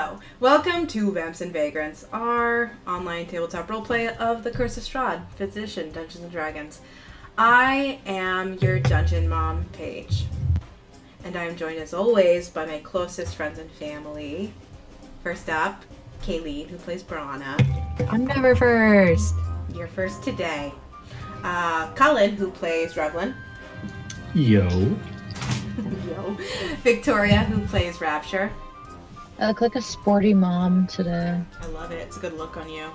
Hello, welcome to Vamps and Vagrants, our online tabletop roleplay of the Curse of Strahd, 5th edition, Dungeons & Dragons. I am your dungeon mom, Paige, and I am joined as always by my closest friends and family. First up, Kayleen, who plays Brana. I'm never first. You're first today. Cullen, who plays Revlin. Yo. Yo. Victoria, who plays Rapture. I look like a sporty mom today. I love it. It's a good look on you.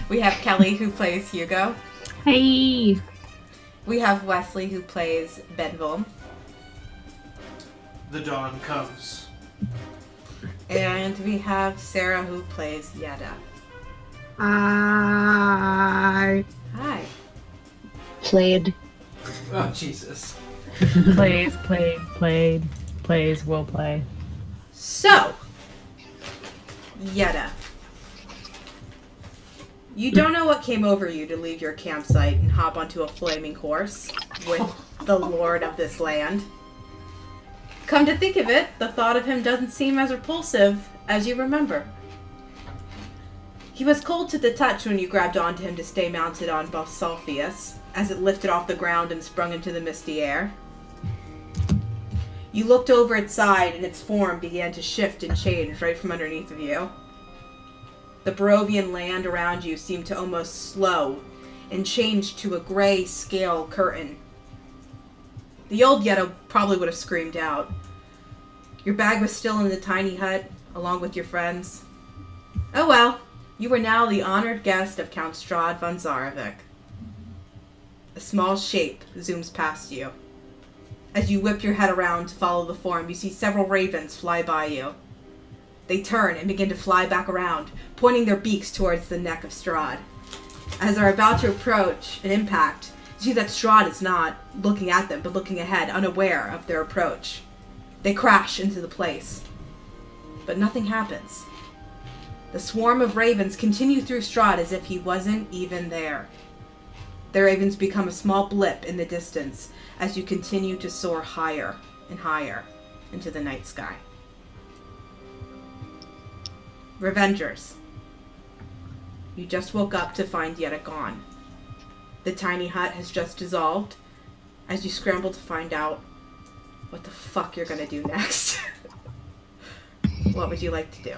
We have Kelly, who plays Hugo. Hey! We have Wesley, who plays Benville. The dawn comes. And we have Sarah, who plays Yada. I Hi. Played. Oh, Jesus. plays, will play. So, Yada. You don't know what came over you to leave your campsite and hop onto a flaming horse with the lord of this land. Come to think of it, the thought of him doesn't seem as repulsive as you remember. He was cold to the touch when you grabbed onto him to stay mounted on Basalpheus, as it lifted off the ground and sprung into the misty air. You looked over its side, and its form began to shift and change right from underneath of you. The Barovian land around you seemed to almost slow and change to a gray scale curtain. The old Yetta probably would have screamed out. Your bag was still in the tiny hut, along with your friends. Oh well, you were now the honored guest of Count Strahd von Zarovich. A small shape zooms past you. As you whip your head around to follow the form, you see several ravens fly by you. They turn and begin to fly back around, pointing their beaks towards the neck of Strahd. As they're about to approach an impact, you see that Strahd is not looking at them, but looking ahead, unaware of their approach. They crash into the place. But nothing happens. The swarm of ravens continue through Strahd as if he wasn't even there. The ravens become a small blip in the distance as you continue to soar higher and higher into the night sky. Revengers. You just woke up to find Yetta gone. The tiny hut has just dissolved as you scramble to find out what the fuck you're gonna do next. What would you like to do?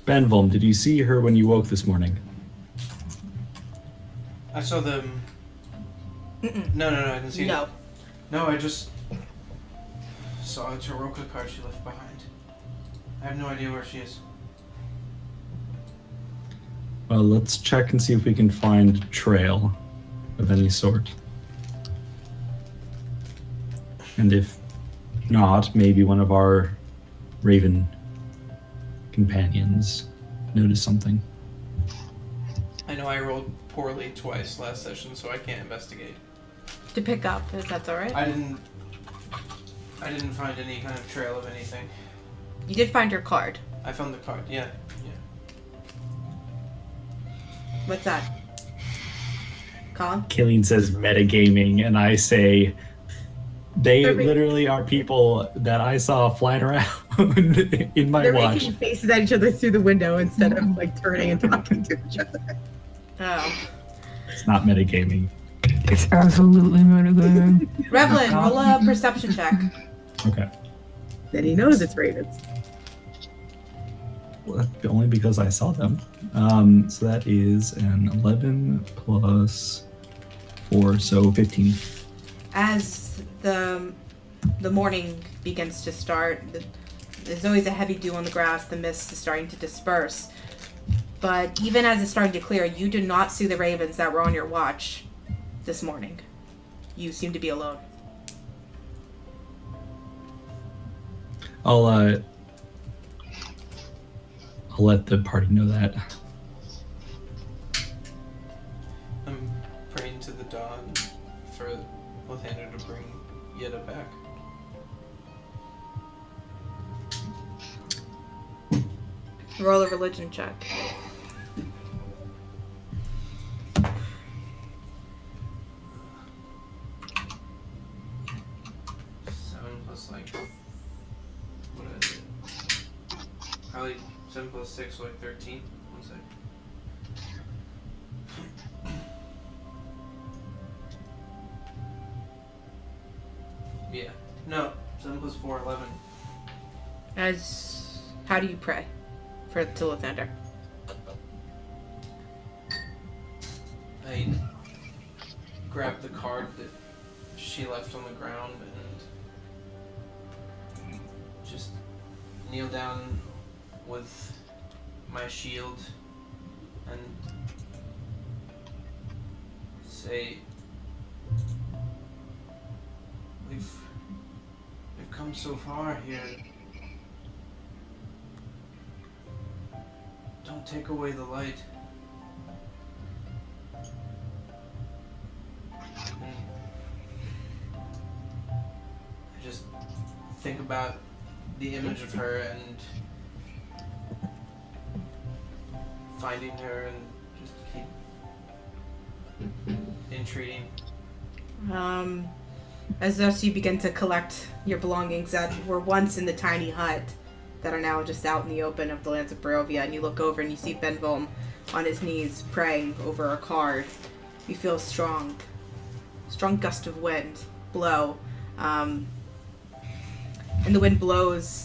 Benvolm, did you see her when you woke this morning? I saw them. Mm-mm. No, I didn't see No. it. No, I just saw a Taroka card she left behind. I have no idea where she is. Well, let's check and see if we can find a trail of any sort. And if not, maybe one of our raven companions noticed something. I know I rolled poorly twice last session, so I can't investigate. To pick up, if that's alright. I didn't find any kind of trail of anything. You did find your card. I found the card. Yeah. What's that? Colin? Killeen says metagaming, and I say they They're literally are people that I saw flying around in my They're watch. making faces at each other through the window instead of like turning and talking to each other. Oh. It's not metagaming. It's absolutely metagaming. Revlin, roll a perception check. Okay. Then he knows it's ravens. Well, only because I saw them. So that is an 11 plus 4, so 15. As the morning begins to start, there's always a heavy dew on the grass. The mist is starting to disperse. But even as it's starting to clear, you do not see the ravens that were on your watch this morning. You seem to be alone. I'll let the party know that. I'm praying to the dawn for Lathander to bring Yetta back. Roll a religion check. Probably 7 plus 6, so like 13. 1 sec. Yeah. No. 7 plus 4, 11. How do you pray to Lathander? I grab the card that she left on the ground and just kneel down with my shield and say, we've come so far here. Don't take away the light. I just think about the image of her and finding her and just keep entreating. As thus you begin to collect your belongings that were once in the tiny hut that are now just out in the open of the lands of Barovia, and you look over and you see Benvom on his knees praying over a card. You feel a strong gust of wind blow, and the wind blows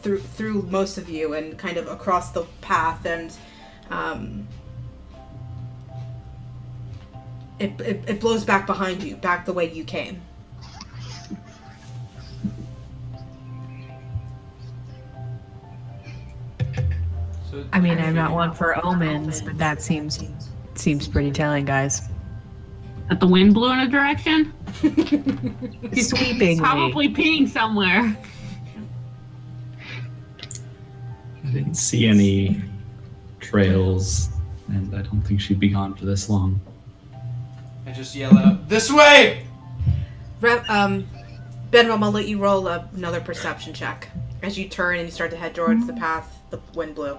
through most of you and kind of across the path, and it blows back behind you, back the way you came. So I mean, I'm not one for omens, but that seems pretty telling, guys. That the wind blew in a direction? He's sweeping me. Probably peeing somewhere. I didn't see any trails, and I don't think she'd be gone for this long. I just yell out, "This way!" Benrom, I'll let you roll another perception check as you turn and you start to head towards the path the wind blew.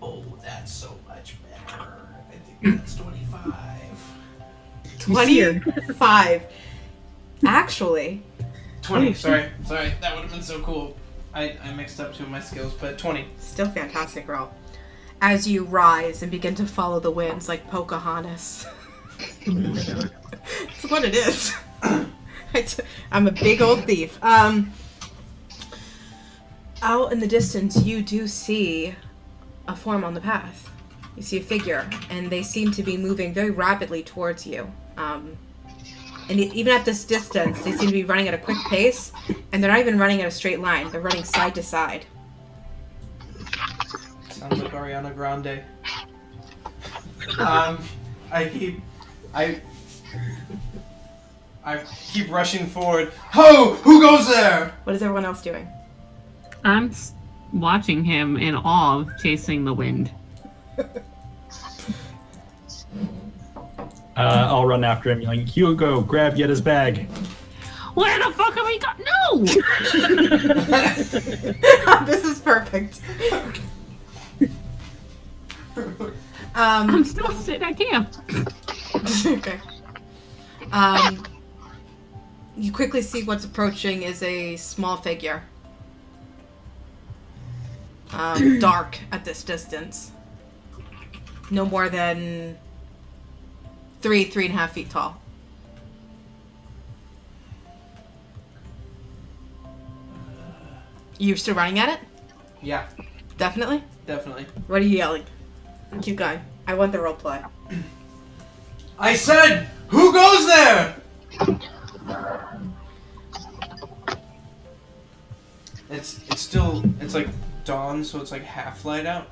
Oh, that's so much better. I think that's 25. 25. Actually, 20, sorry. That would have been so cool. I mixed up two of my skills, but 20. still fantastic roll. As you rise and begin to follow the winds like Pocahontas. That's what it is. I'm a big old thief. Out in the distance, you do see a form on the path. You see a figure, and they seem to be moving very rapidly towards you. And even at this distance, they seem to be running at a quick pace, and they're not even running at a straight line. They're running side to side. Sounds like Ariana Grande. I keep rushing forward. Ho! Who goes there? What is everyone else doing? I'm watching him in awe, chasing the wind. I'll run after him, yelling, "Hugo, grab Yetta's bag." Where the fuck have we got? No! This is perfect. I'm still sitting at camp. Okay. You quickly see what's approaching is a small figure. Dark at this distance. No more than 3.5 feet tall. You still running at it? Yeah, Definitely? definitely. What are you yelling? Keep going. I want the role play. I said, who goes there? It's like dawn, so it's like half light out.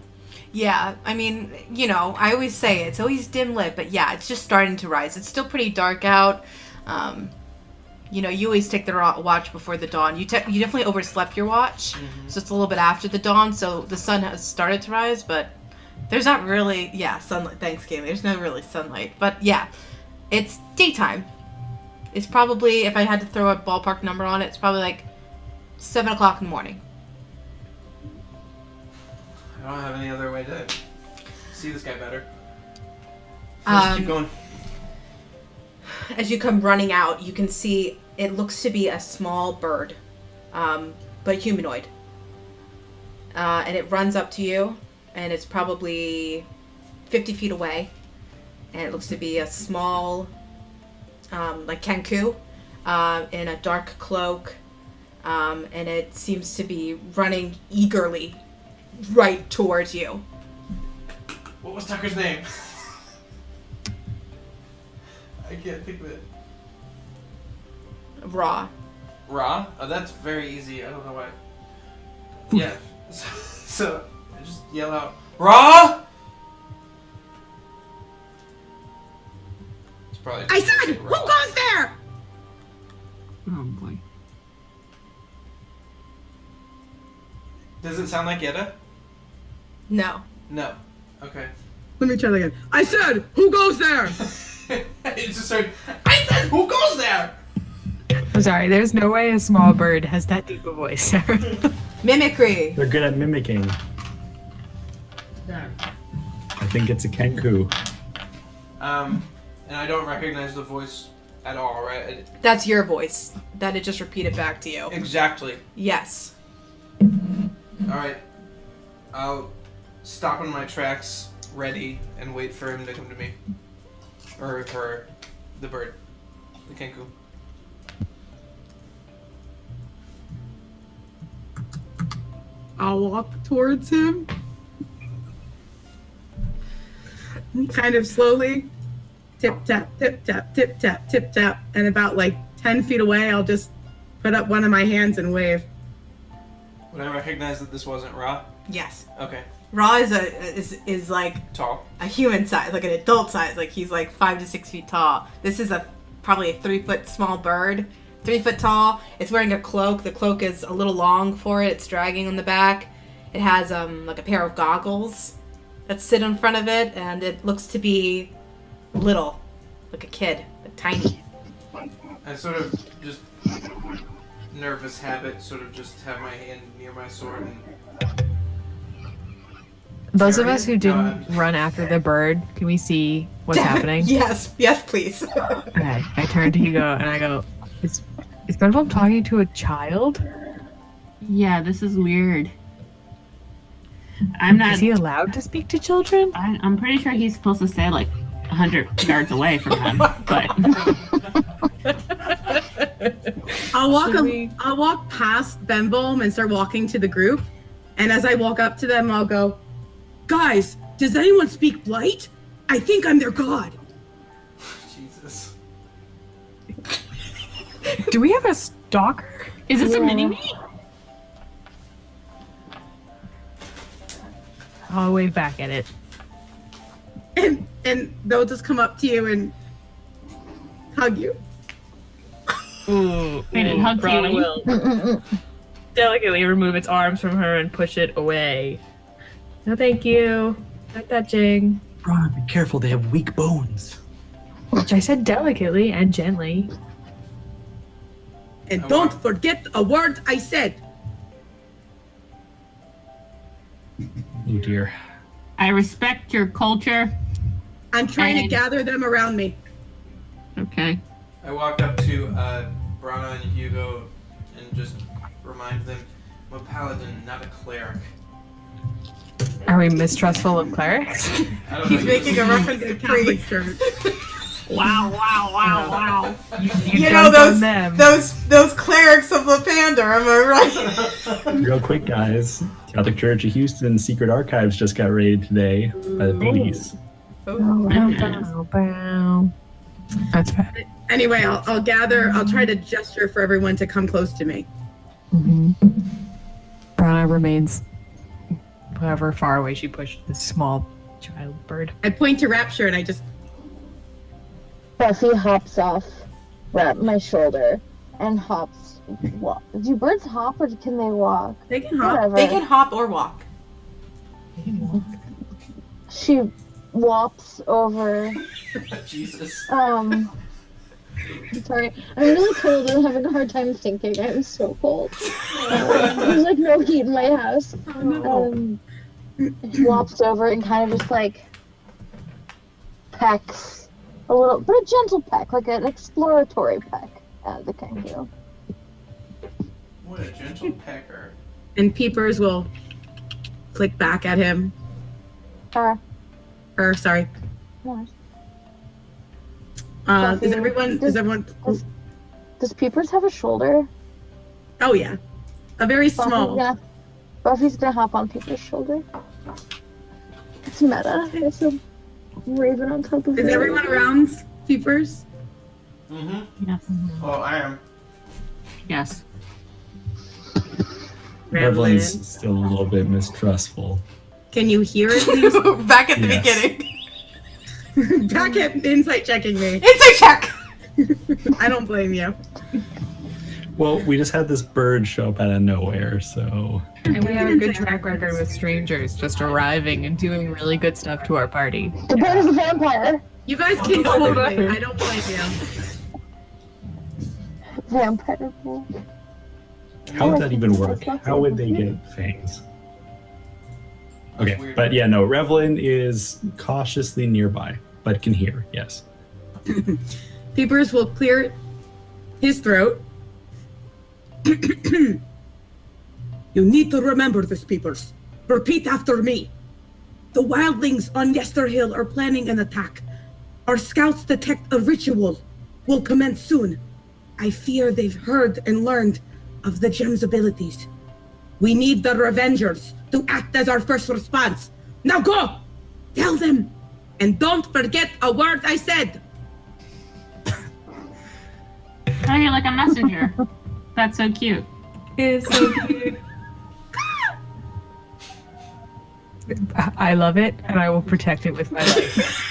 Yeah, I mean, you know, I always say it's always dim lit, but yeah, it's just starting to rise. It's still pretty dark out. You know, you always take the watch before the dawn. You definitely overslept your watch, so it's a little bit after the dawn, so the sun has started to rise, but there's not really, sunlight. Thanks, Kaylee. There's not really sunlight, but yeah, it's daytime. It's probably, if I had to throw a ballpark number on it, it's probably like 7 o'clock in the morning. I don't have any other way to see this guy better. Let's keep going. As you come running out, you can see it looks to be a small bird, but humanoid. and it runs up to you, and it's probably 50 feet away, and it looks to be a small, like Kenku, in a dark cloak, and it seems to be running eagerly right towards you. What was Tucker's name? I can't think of it. Raw. Ra? Oh, that's very easy. I don't know why. Yeah. So I just yell out, Ra! It's probably. I said, who goes there? Oh boy. Does it sound like Yetta? No. No. Okay. Let me try that again. I said, who goes there? It just started. I said, who goes there? I'm sorry, there's no way a small bird has that deep a voice, Sarah. Mimicry. They're good at mimicking. I think it's a Kenku. And I don't recognize the voice at all, right? That's your voice. That it just repeated back to you. Exactly. Yes. Alright. I'll stop in my tracks, ready, and wait for him to come to me. Or her. The bird. The Kenku. I'll walk towards him. Kind of slowly. Tip tap, tip tap, tip tap, tip tap. And about like 10 feet away, I'll just put up one of my hands and wave. Would I recognize that this wasn't Ra? Yes. Okay. Raw is like Tall. a human size, like an adult size. Like he's like 5 to 6 feet tall. This is probably a 3 foot small bird, 3 foot tall. It's wearing a cloak. The cloak is a little long for it. It's dragging on the back. It has like a pair of goggles that sit in front of it, and it looks to be little, like a kid, but tiny. I sort of just nervous habit, sort of just have my hand near my sword and. Those of us who No, didn't run after the bird, can we see what's happening? Yes, please. Okay, I turn to Hugo and I go, is Benville talking to a child? Yeah, this is weird. I'm not. Is he allowed to speak to children? I'm pretty sure he's supposed to stay like 100 yards away from them, but I'll walk past Benvolm and start walking to the group. And as I walk up to them, I'll go, guys, does anyone speak Blight? I think I'm their god. Jesus. Do we have a stalker? is this a mini-me? I'll wave back at it. And they'll just come up to you and hug you. Ooh, And it hugs Brana you. will delicately remove its arms from her and push it away. No, thank you. Not touching. Ron, be careful, they have weak bones. Which I said delicately and gently. And I don't walk- forget a word I said. Oh dear. I respect your culture. I'm trying to And- gather them around me. Okay. I walked up to Brana and Hugo and just remind them, I'm a paladin, not a cleric. Are we mistrustful of clerics? I don't He's know, making a reference to Catholic priest. church. Wow, wow. You know those clerics of Lapander, am I right? Real quick, guys. Catholic Church of Houston Secret Archives just got raided today by the police. Bow, bow. That's bad. Anyway, I'll try to gesture for everyone to come close to me. Brana remains however far away she pushed this small child bird. I point to Rapture and I just, Buffy hops off my shoulder and hops. Do birds hop or can they walk? they can hop. Whatever. They can hop or walk. She wops over. Jesus. I'm sorry. I'm really cold and I'm having a hard time thinking. I'm so cold. There's like no heat in my house. She wops over and kind of just like pecks a little, but a gentle peck, like an exploratory peck at the kangaroo. What a gentle pecker. And Peepers will click back at him. Sorry. No. Is everyone? Does Peepers have a shoulder? Oh yeah, a very small. Buffy's gonna hop on Peepers' shoulder. It's meta. It's a raven on top of. Is everyone around Peepers? Mm-hmm. Yes. Oh, I am. Yes. Revlin's still a little bit mistrustful. Can you hear it? Back at the Yes. beginning. Back at insight checking me. Insight check! I don't blame you. Well, we just had this bird show up out of nowhere, so And we have a good track record with strangers just arriving and doing really good stuff to our party. The bird is a vampire. You guys can totally. I don't blame you. Vampire. how would that even work? How would they get fangs? Okay, but yeah, no, Revlin is cautiously nearby, but can hear, yes. Peepers will clear his throat. You need to remember this, Peepers. Repeat after me. The wildlings on Yester Hill are planning an attack. Our scouts detect a ritual. Will commence soon. I fear they've heard and learned of the gem's abilities. We need the Revengers to act as our first response. Now go! Tell them! And don't forget a word I said! Oh, you're like a messenger. That's so cute. It's so cute. I love it, and I will protect it with my life.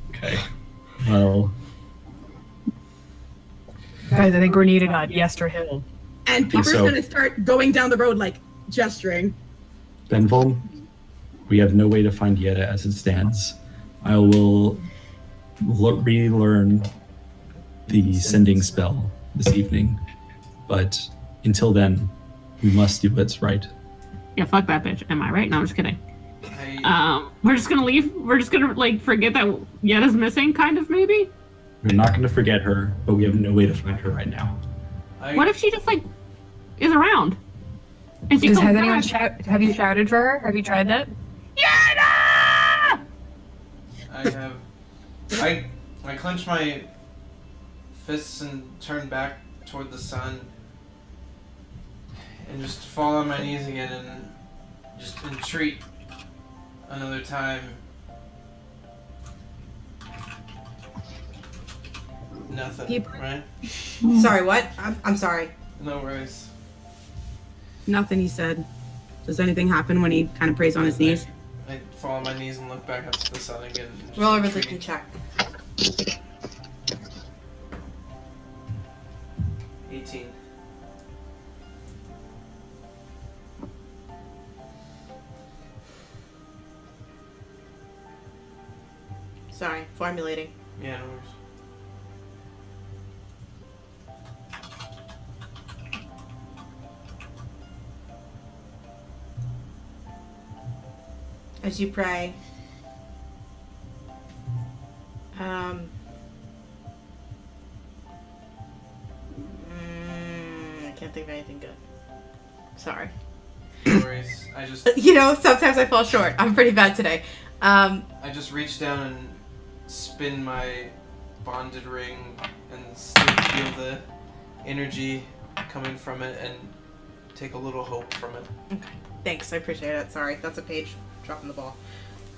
Okay. Well, Guys, I think we're needed on Yester Hill. And Peepers So- gonna start going down the road, like, gesturing. Benvol, we have no way to find Yetta as it stands. I will relearn the sending spell this evening, but until then, we must do what's right. Yeah, fuck that bitch. Am I right? No, I'm just kidding. I, We're just gonna leave. We're just gonna like forget that Yetta's missing, kind of maybe. We're not going to forget her, but we have no way to find her right now. What if she just like is around? And she Has comes anyone back? have you shouted for her? Have you tried that? Yetta! I clench my fists and turn back toward the sun and just fall on my knees again and just entreat another time. Nothing, right? Sorry, what? I'm sorry. No worries. Nothing, he said. Does anything happen when he kind of prays on his knees? I fall on my knees and look back up to the sun again. and just Roll a entreat. religion check. 18. Sorry, formulating. Yeah, no worries. As you pray, I can't think of anything good. Sorry. No worries. I just You know, sometimes I fall short. I'm pretty bad today. I just reach down and spin my bonded ring and still feel the energy coming from it and take a little hope from it. Thanks, I appreciate it. Sorry, that's a page dropping the ball.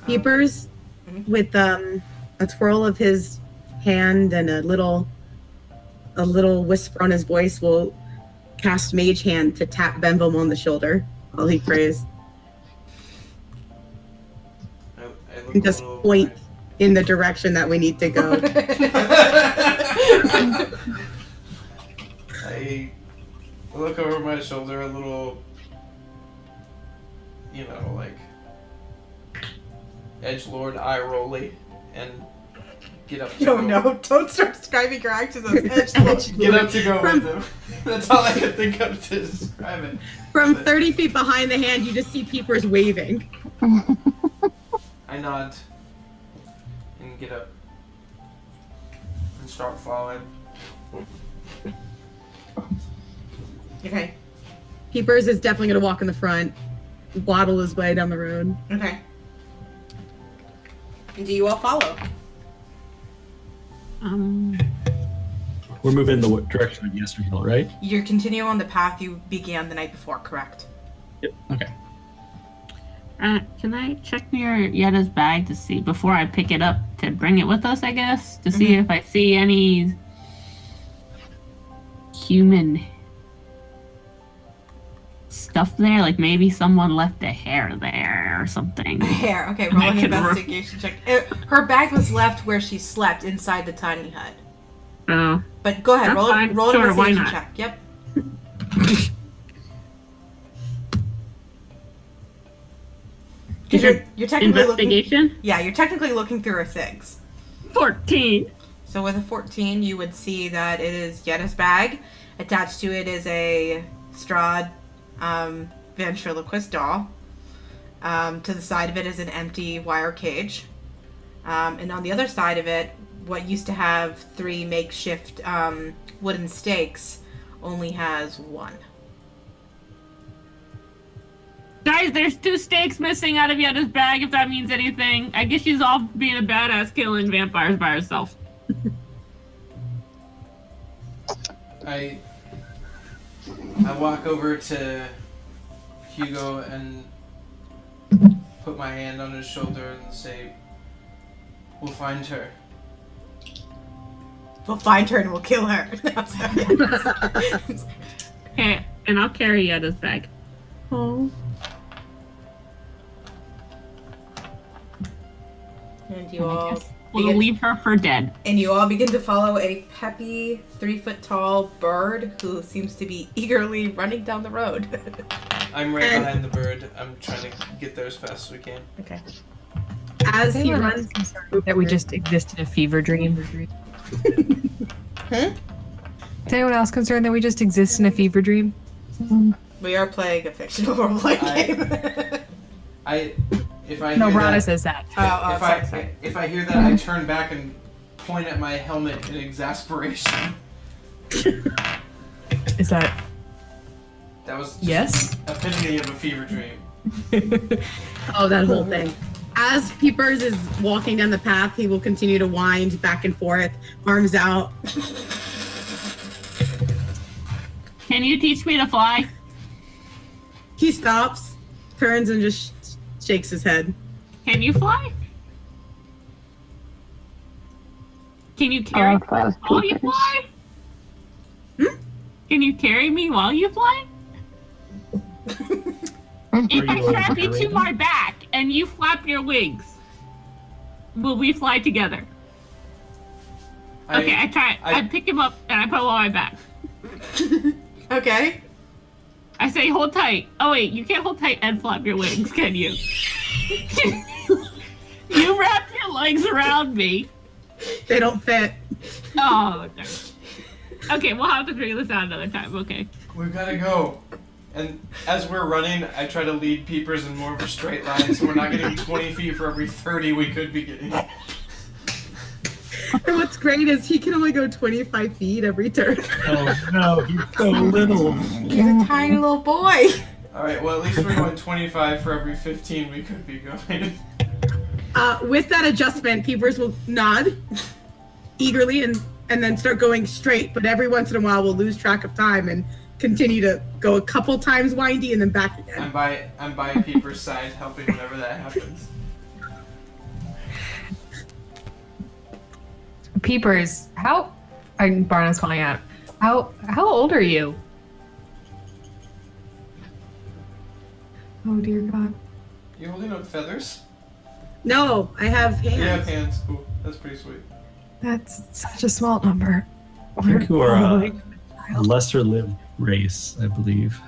Peepers, Mhm. with a twirl of his hand and a little whisper on his voice, will cast Mage Hand to tap Benvom on the shoulder while he prays. I look And just a little point in the direction that we need to go. I look over my shoulder a little, like edgelord eye rolly, and get up. To No, go. no, don't start describing your actions as edge. Get up to go From- with him. That's all I can think of to describe it. From 30 feet behind the hand, you just see Peepers waving. I nod and get up and start following. Okay. Peepers is definitely going to walk in the front, waddle his way down the road. Okay. And do you all follow? We're moving in the direction of Yesterhill, right? You're continuing on the path you began the night before, correct? Yep. Okay. Can I check near Yetta's bag to see before I pick it up to bring it with us? I guess to see if I see any human stuff there, like maybe someone left a hair there or something. Hair. Okay, roll an investigation check. Her bag was left where she slept inside the tiny hut. Oh, But go ahead, That's roll fine. an Sure, why investigation not? check. Yep. Is You're, it you're technically investigation? looking. Yeah, you're technically looking through her things. 14. So with a 14, you would see that it is Yetta's bag. Attached to it is a Strahd ventriloquist doll. To the side of it is an empty wire cage. And on the other side of it, what used to have 3 makeshift wooden stakes only has 1. Guys, there's 2 stakes missing out of Yetta's bag, if that means anything. I guess she's off being a badass killing vampires by herself. I walk over to Hugo and put my hand on his shoulder and say, "We'll find her." We'll find her and we'll kill her. No, I'm sorry. Okay, and I'll carry Yetta's bag. Oh. And you all We'll begin, leave her for dead. and you all begin to follow a peppy, 3-foot-tall bird who seems to be eagerly running down the road. I'm right behind the bird. I'm trying to get there as fast as we can. Okay. As he Anyone runs, else concerned that we just exist in a fever dream? Hmm? Is anyone else concerned that we just exist in a fever dream? We are playing a fictional role-playing game. If I No, hear Rana that, says that. Sorry. if I hear that, I turn back and point at my helmet in exasperation. Is that That was just yes? epitome of a fever dream. oh, that whole thing. As Peepers is walking down the path, he will continue to wind back and forth, arms out. Can you teach me to fly? He stops, turns, and just shakes his head. Can you fly? Can you carry me while you fly? Can you carry me while you fly? If I strap you to my back and you flap your wings, will we fly together? Okay, I try. I pick him up and I put him on my back. Okay. I say, hold tight. Oh wait, you can't hold tight and flap your wings, can you? You wrap your legs around me. They don't fit. Oh, no. Okay, we'll have to figure this out another time. Okay. We've got to go. And as we're running, I try to lead Peepers in more of a straight line, so we're not getting 20 feet for every 30 we could be getting. And what's great is he can only go 25 feet every turn. Oh no, he's so little. He's a tiny little boy. Alright, well, at least we're going 25 for every 15 we could be going. With that adjustment, Peepers will nod eagerly and then start going straight. But every once in a while, we'll lose track of time and continue to go a couple times windy and then back again. I'm by Peepers' side, helping whenever that happens. Peepers, Barna's calling out. How old are you? Oh dear God. You holding up feathers? No, I have hands. You have hands. Cool. That's pretty sweet. That's such a small number. I think you are a lesser-lived race, I believe.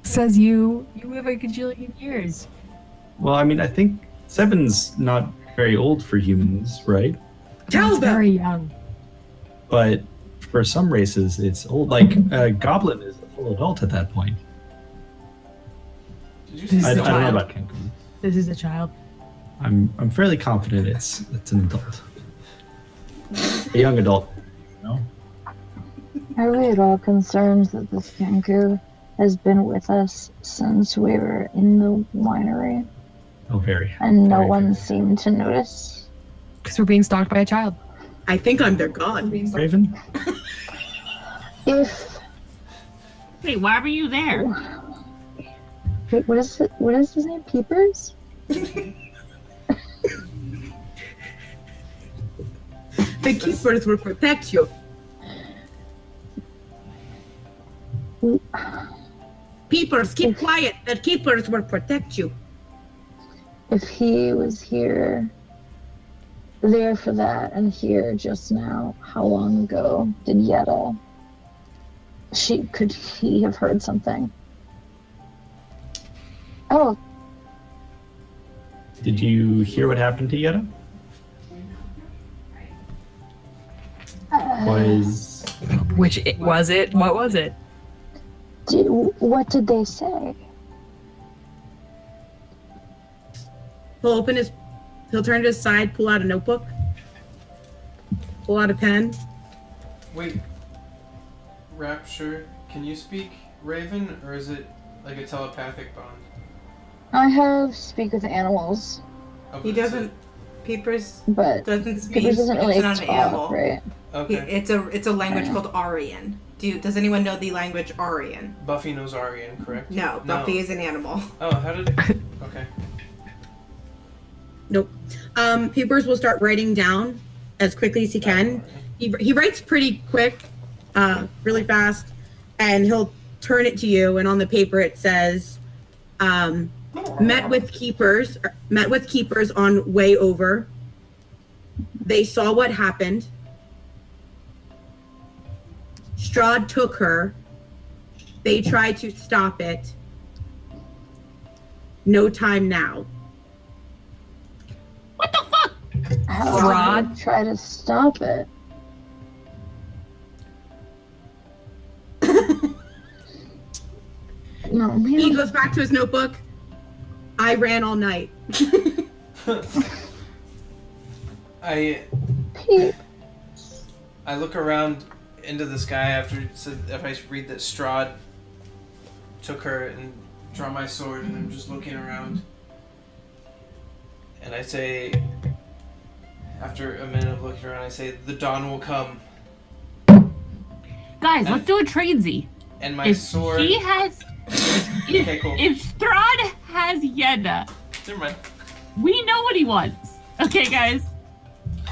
Says you live a gajillion years. Well, I mean, I think 7's not very old for humans, right? Tell That's them. very young. But for some races, it's old. Like a goblin is a full adult at that point. Did you This say I is don't a know child. about Cancun. This is a child. I'm fairly confident it's an adult, a young adult. No. Are we at all concerned that this Kenku has been with us since we were in the winery, Oh, very. and no very, one very. seemed to notice. Because we're being stalked by a child. I think I'm their god. Raven? If Wait, why were you there? wait, what is it? What is his name? Peepers? The keepers will protect you. Peepers, keep quiet. The keepers will protect you. If he was there for that and here just now, how long ago did Yetta? Could he have heard something? Oh, Did you hear what happened to Yetta? Was Was it? What was it? what did they say? He'll turn to his side, pull out a notebook, pull out a pen. Wait. Rapture, can you speak Raven, or is it like a telepathic bond? I have speak with animals, Oh, He but it's doesn't. Peepers but doesn't speak. Peepers doesn't really it's not an animal. talk, right? Okay. It's a language called Aryan. Does anyone know the language Aryan? Buffy knows Aryan, correct? No, Buffy is an animal. Oh, how did it... Okay. Nope. Peepers will start writing down as quickly as he can. He writes pretty quick, really fast, and he'll turn it to you. And on the paper it says, "Met with keepers on way over. They saw what happened. Strahd took her. They tried to stop it. No time now." What the fuck? How Strahd? would I try to stop it? No, He man. goes back to his notebook. "I ran all night." I Pete. look around into the sky after if I read that Strahd took her and draw my sword, and I'm just looking around. And I say, after a minute of looking around, I say, "The dawn will come." Guys, let's do a tradesy. And my If sword... he has... Okay, cool. If Strahd has Yeda, Never mind. we know what he wants. Okay, guys?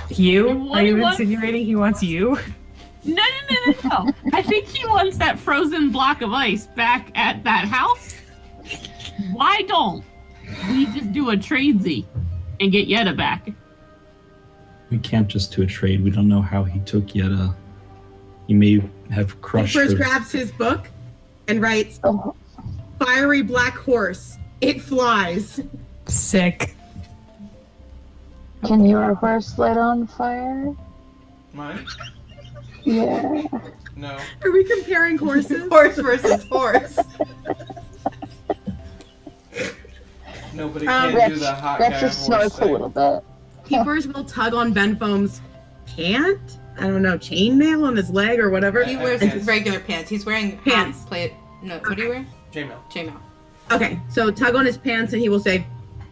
You? What Are he you wants- insinuating he wants you? No. I think he wants that frozen block of ice back at that house. Why don't we just do a tradesy and get Yeda back? we can't just do a trade. We don't know how he took Yetta. He may have crushed Peepers her. grabs his book and writes, Oh, "Fiery black horse. It flies." Sick. can your horse light on fire? Mine? Yeah. No. Are we comparing horses? Horse versus horse. Nobody Um, can do the hot guy That just horse snorts a thing. little bit. Peepers will tug on Ben Foam's pant. I don't know, chainmail on his leg or whatever. He wears Pants. regular pants. He's wearing Pants. plate. No, what do you wear? J-Mail. J-Mail. Okay, so tug on his pants and he will say,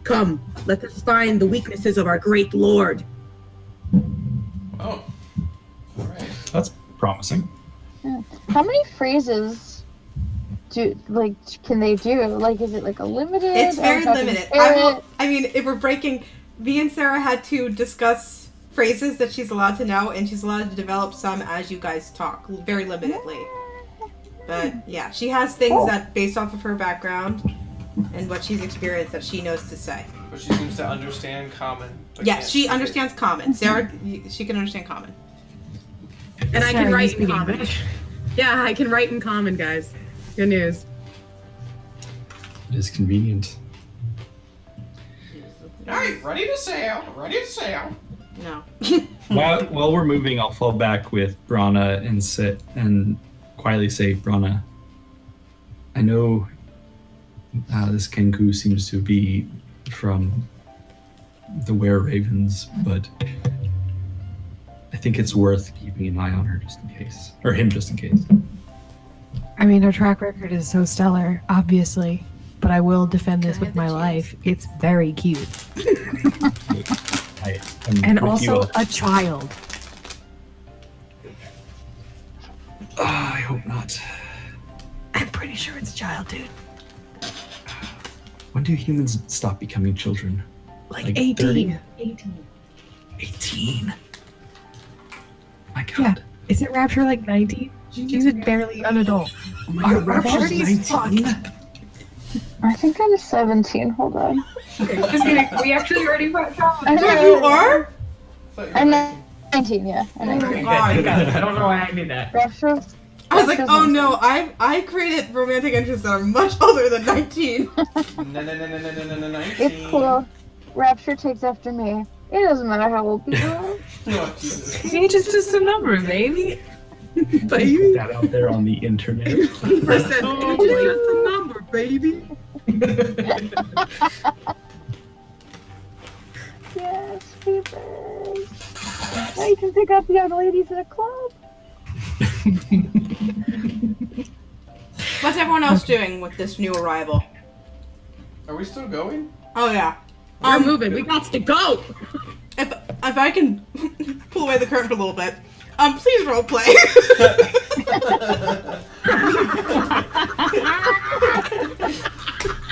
"Come, let us find the weaknesses of our great lord." Oh. Alright. That's promising. How many phrases can they do? Like, is it like a limited? It's or very how can limited. you pair it? I mean, if we're breaking, me and Sarah had to discuss phrases that she's allowed to know, and she's allowed to develop some as you guys talk, very limitedly. But yeah, she has things that, based off of her background and what she's experienced, that she knows to say. But she seems to understand common. but Yes, can't she speak it. understands common. Sarah, she can understand common. And I Sarah, can you write in speak common. English? Yeah, I can write in common, guys. Good news. It is convenient. Alright, ready to sail. Ready to sail. No. While we're moving, I'll fall back with Brana and sit and quietly say, Brana, I know this Kenku seems to be from the Were Ravens, but I think it's worth keeping an eye on her just in case. Or him just in case. I mean, her track record is so stellar, obviously, but I will defend this Can I with have my the life. It's very cute. I'm And with you also all. a child. I hope not. I'm pretty sure it's a child, dude. When do humans stop becoming children? Like, Like 18. 30? 18. 18. My God. Yeah. Isn't Rapture like 19? She's a barely an adult. Oh my God, Rapture's 19. I think I'm 17. Hold on. Just kidding. We actually already brought I Wait, know. you are? I'm 19. Yeah. I'm Oh 19. my God. I don't know why I did that. Rapture. I was like, Rapture's oh 19. no, I created romantic interests that are much older than 19. No. It's cool. Rapture takes after me. It doesn't matter how old people are. Oh, Jesus. Age is just a number, baby. Put Baby. that out there on the internet. Peeper says it's just a number, baby. Yes, Peepers. Now you can pick up young ladies in a club. What's everyone else doing with this new arrival? Are we still going? Oh yeah. We're moving. We got to go. If I can pull away the curtain for a little bit, please role play.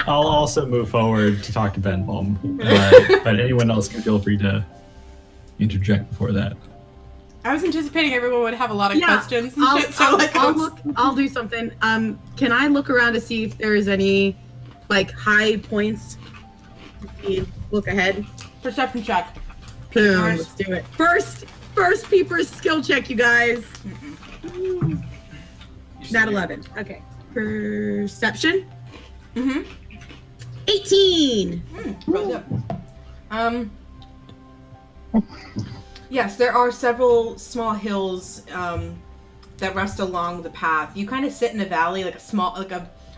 I'll also move forward to talk to Ben Baum, but anyone else can feel free to interject before that. I was anticipating everyone would have a lot of Yeah, questions and shit, so like I I'll was- look. I'll do something. Can I look around to see if there's any, like, high points? Look ahead. perception check. Boom. Peepers. Let's do it. First Peepers skill check, you guys. You said Not you- 11. Okay. Perception. Mm-hmm. 18. Really good. Yes, there are several small hills that rest along the path. You kind of sit in a valley, like a small, like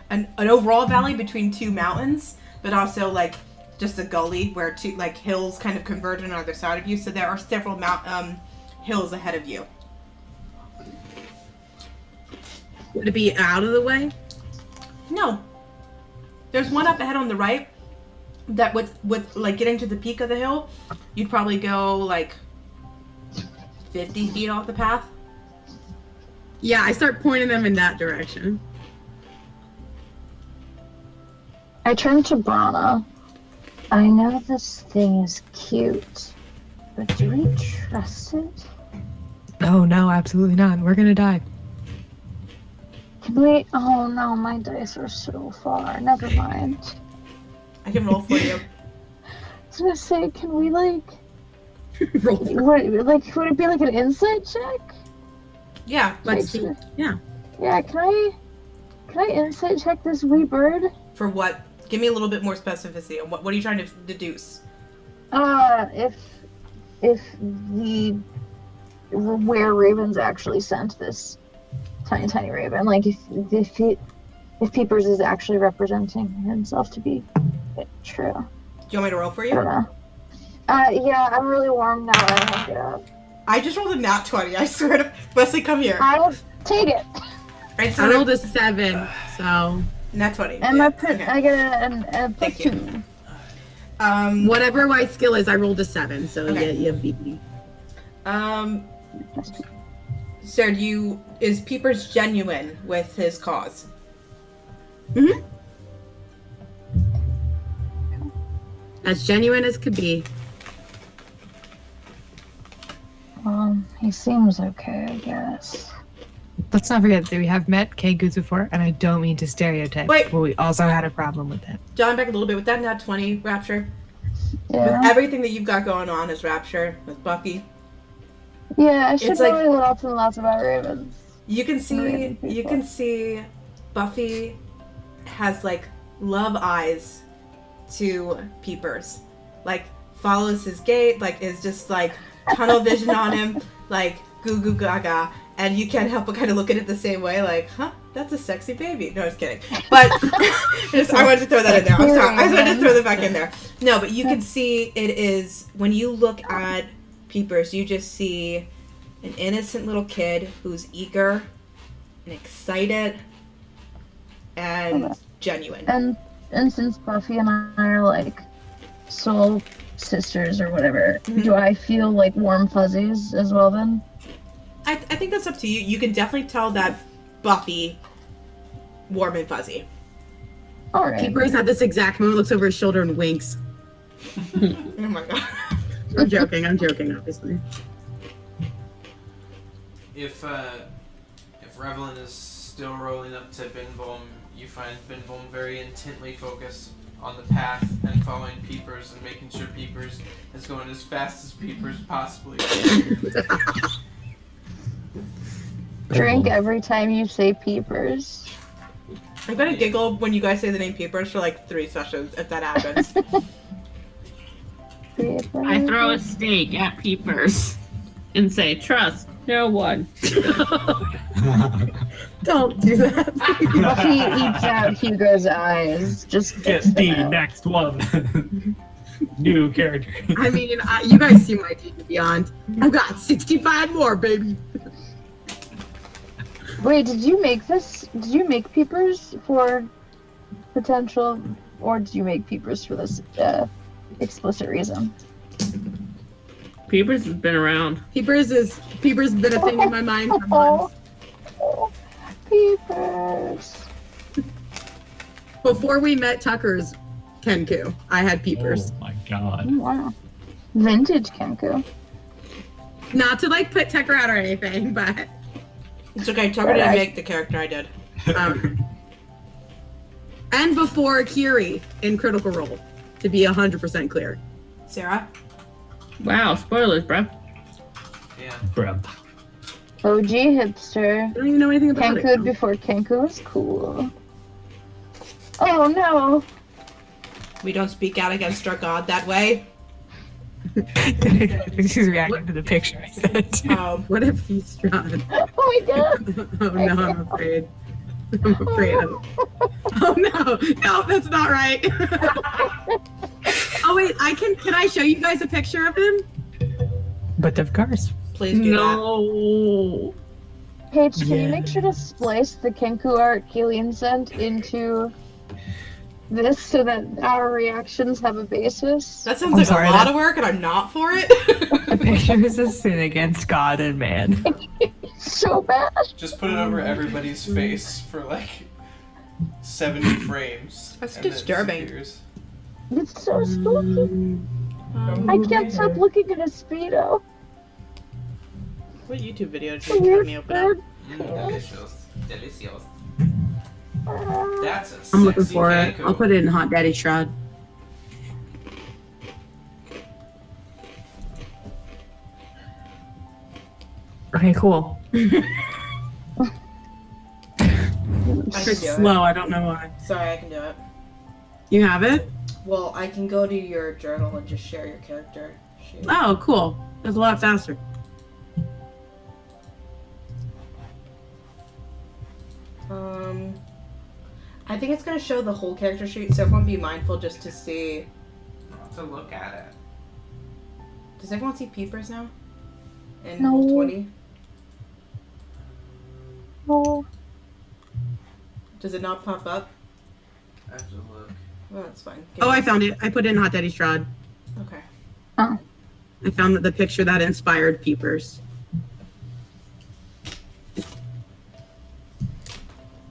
an overall valley between two mountains, but also like just a gully where two like hills kind of converge on either side of you. So there are several hills ahead of you. Would it be out of the way? No, there's one up ahead on the right that with like getting to the peak of the hill, you'd probably go like 50 feet off the path. Yeah, I start pointing them in that direction. I turn to Brana. I know this thing is cute, but do we trust it? No, absolutely not. We're gonna die. Can we? Oh no, my dice are so far. Never mind. I can roll for you. I was gonna say, can we like, Roll. would it be like an insight check? Yeah, Let's see. Yeah. Yeah, can I insight check this wee bird? for what? Give me a little bit more specificity on what are you trying to deduce? If where Ravens actually sent this tiny raven, like if Peepers is actually representing himself to be true. Do you want me to roll for I don't you? know. Yeah, I'm really warm now. I won't get up. I just rolled a nat 20. I swear to Wesley, come here. I'll take it. Right, I rolled a 7, so nat 20. And yeah, my I okay. get a Thank plus you. 2. whatever my skill is, I rolled a 7, so Okay. you beat me. So is Peepers genuine with his cause? Mm-hmm. As genuine as could be. He seems okay, I guess. Let's not forget that we have met Kengus before, and I don't mean to stereotype, Wait. but we also had a problem with him. John, back a little bit with that nat 20 Rapture. Yeah. With everything that you've got going on as Rapture with Buffy, Yeah, I should It's like- probably lots and lots about ravens. you can Really see Buffy has like love eyes to Peepers, like follows his gait, like is just like tunnel vision on him, like goo goo gaga, and you can't help but kind of look at it the same way, like, huh, that's a sexy baby. No, just kidding. But I wanted to throw that in there. I'm sorry. I just wanted to throw that back in there. No, but you can see it is when you look at Peepers, you just see an innocent little kid who's eager and excited and Okay. genuine. And since Buffy and I are like soul sisters or whatever, do I feel like warm fuzzies as well then? I think that's up to you. You can definitely tell that Buffy warm and fuzzy. All right. Peepers at this exact moment looks over his shoulder and winks. Oh my god. I'm joking, obviously. If Revelin is still rolling up to Binvolm, you find Binvolm very intently focused on the path and following Peepers and making sure Peepers is going as fast as Peepers possibly can. Drink every time you say Peepers. I'm gonna giggle when you guys say the name Peepers for like 3 sessions if that happens. I throw a steak at Peepers and say, "Trust no one." Don't do that. Buffy eats out Hugo's eyes. Just Get gets them the out. next one. New character. I mean, you guys see my D and Beyond. I've got 65 more, baby. Wait, did you make this? Did you make Peepers for potential, or did you make Peepers for this explicit reason? Peepers has been around. Peepers been a thing in my mind for months. Oh, Peepers. Before we met Tucker's Kenku, I had Peepers. Oh my god. Wow. Vintage Kenku. Not to like put Tucker out or anything, but It's okay, Tucker didn't make the character, I did. and before Kiri in Critical Role, to be 100% clear. Sarah? Wow, spoilers, bruh. Yeah. Bruh. OG hipster. I don't even know anything about Kenku it. before Kenku was cool. Oh no. We don't speak out against our god that way. She's reacting to the picture I sent. What if he's Strahd? Oh my god. Oh no, I'm afraid. I'm afraid of Oh no, that's not right. Oh wait, can I show you guys a picture of him? But of course. Please do that. No. Paige, can you Yeah. make sure to splice the Kenku art Keelan sent into this so that our reactions have a basis? That sounds I'm like sorry, a lot that- of work and I'm not for it. The picture is a sin against God and man. So bad. Just put it over everybody's face for like 70 frames. That's and then it disturbing. disappears. It's so spooky. I can't stop looking at a Speedo. What YouTube video did A you weird have me open up? bird. Delicious. Delicious. That's a I'm looking sexy for it. Kenku. I'll put it in Hot Daddy Strahd. Okay, cool. I can It's do it. slow, I don't know why. Sorry, I can do it. You have it? Well, I can go to your journal and just share your character sheet. Oh, cool. That's a lot faster. I think it's gonna show the whole character sheet, so everyone be mindful just to see. To look at it. Does everyone see Peepers now? In No. Roll 20? Oh, Does it not pop up? I have to look. Well, that's fine. Oh, I found it. I put it in Hot Daddy Strahd. Okay. oh. I found the picture that inspired Peepers.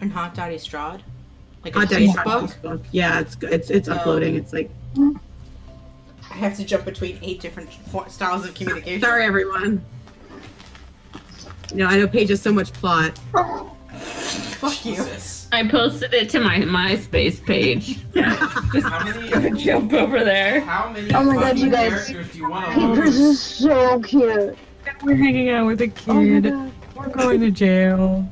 And Hot Daddy Strahd? Like Hot a Daddy Facebook? Strahd Facebook. Yeah, it's uploading. It's like, I have to jump between 8 different styles of communication. sorry everyone. I know Paige has so much plot. Fuck you. Jesus. I posted it to my MySpace page. How many? Jump over there. How many Oh my God, fucking you guys. characters do you want to Peepers lose? is so cute. We're hanging out with a Oh my kid. god. We're going to jail.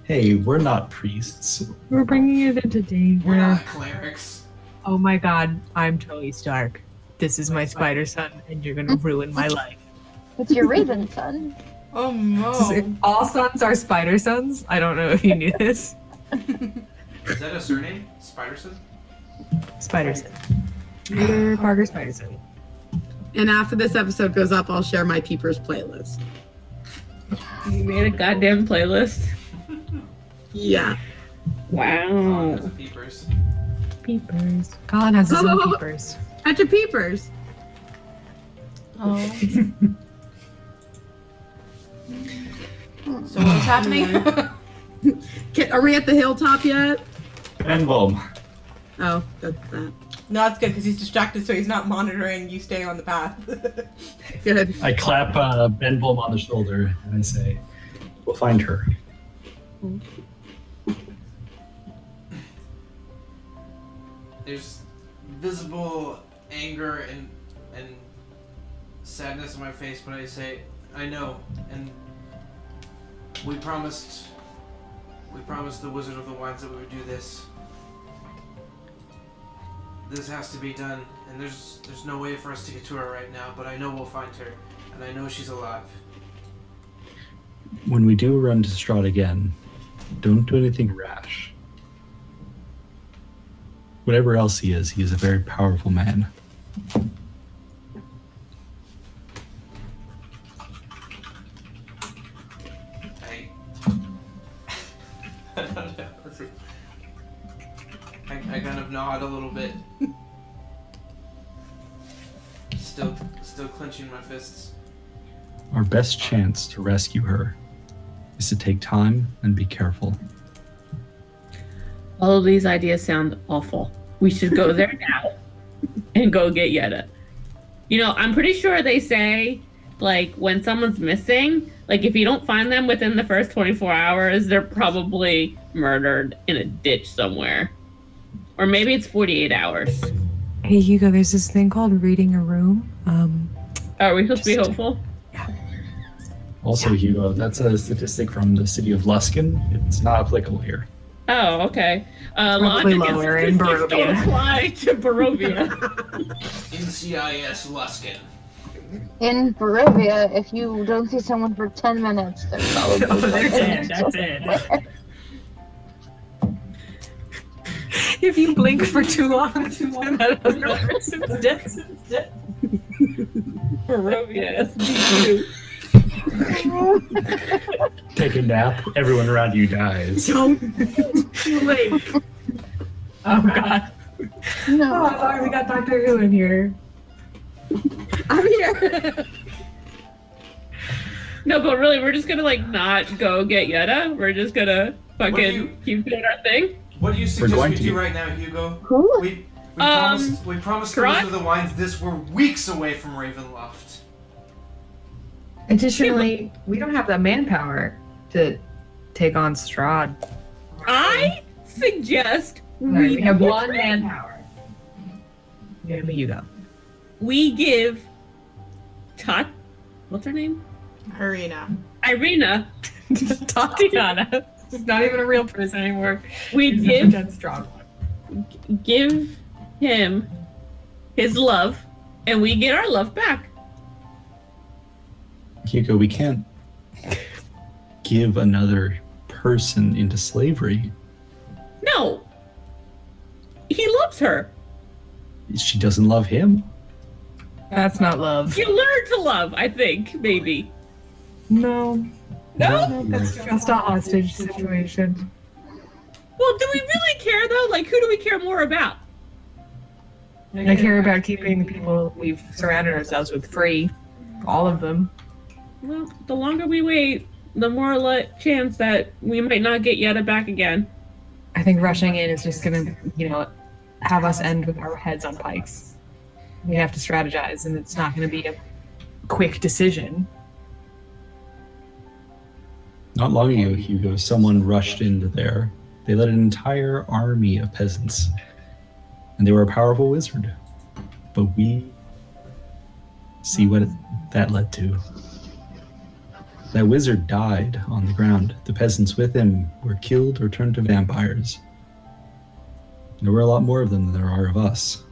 Hey, we're not priests. We're bringing it into danger. We're not clerics. Oh my god, I'm Tony Stark. This is my spider son, and you're gonna ruin my life. It's your Raven son. Oh no. All sons are spider sons. I don't know if you knew this. Is that a surname? Spiderson? Spider son. Peter Parker Spider son. And after this episode goes up, I'll share my Peepers playlist. You made a goddamn playlist. Yeah. Wow. There's a Peepers. Peepers. Colin has his own peepers. At your peepers. Oh. So what's happening? Are we at the hilltop yet? Benvolm. Oh, that's that. No, it's good because he's distracted, so he's not monitoring you staying on the path. Good. I clap Benvolm on the shoulder and I say, "We'll find her." There's visible anger and sadness on my face, but I say, I know, and we promised the Wizard of the Wines that we would do this. This has to be done, and there's no way for us to get to her right now, but I know we'll find her, and I know she's alive. When we do run to Strahd again, don't do anything rash. Whatever else he is a very powerful man. I don't know. I kind of nod a little bit. Still clenching my fists. Our best chance to rescue her is to take time and be careful. All of these ideas sound awful. We should go there now and go get Yetta. You know, I'm pretty sure they say, like, when someone's missing, like, if you don't find them within the first 24 hours, they're probably murdered in a ditch somewhere. Or maybe it's 48 hours. Hey Hugo, there's this thing called reading a room. Are we supposed to be hopeful? Also, Hugo, that's a statistic from the city of Luskin. It's not applicable here. Oh, okay. Probably Logic and lower in statistics don't Barovia. apply to Barovia. NCIS Luskin. In Barovia, if you don't see someone for 10 minutes, they're probably They're dead. That's it. If you blink for too long, that other person's dead. Barovia SB2. Take a nap, everyone around you dies. Don't blink. Oh god. No. Oh, I thought we got Doctor Who in here. I'm here. No, but really, we're just gonna, like, not go get Yetta. We're just gonna What do fucking you- keep doing our thing. What do you suggest going we to. do right now, Hugo? Who? We promised the Strahd? Wizard of the Wines this. We're weeks away from Ravenloft. Additionally, we don't have the manpower to take on Strahd. I suggest We have one manpower. Yeah, but you go. we give what's her name? Harina. Irina. Tatiana. She's not even a real person anymore. We She's a give pretend strong one. give him his love, and we get our love back. Hugo, we can't give another person into slavery. No, he loves her. She doesn't love him. That's not love. You learn to love, I think, maybe. No. No? That's just a hostage situation. Well, do we really care though? Like, who do we care more about? I care about keeping the people we've surrounded ourselves with free. All of them. Well, the longer we wait, the more chance that we might not get Yetta back again. I think rushing in is just gonna, have us end with our heads on pikes. We have to strategize, and it's not gonna be a quick decision. Not long ago, Hugo, someone rushed into there. They led an entire army of peasants. And they were a powerful wizard. But we see what that led to. That wizard died on the ground. The peasants with him were killed or turned to vampires. There were a lot more of them than there are of us.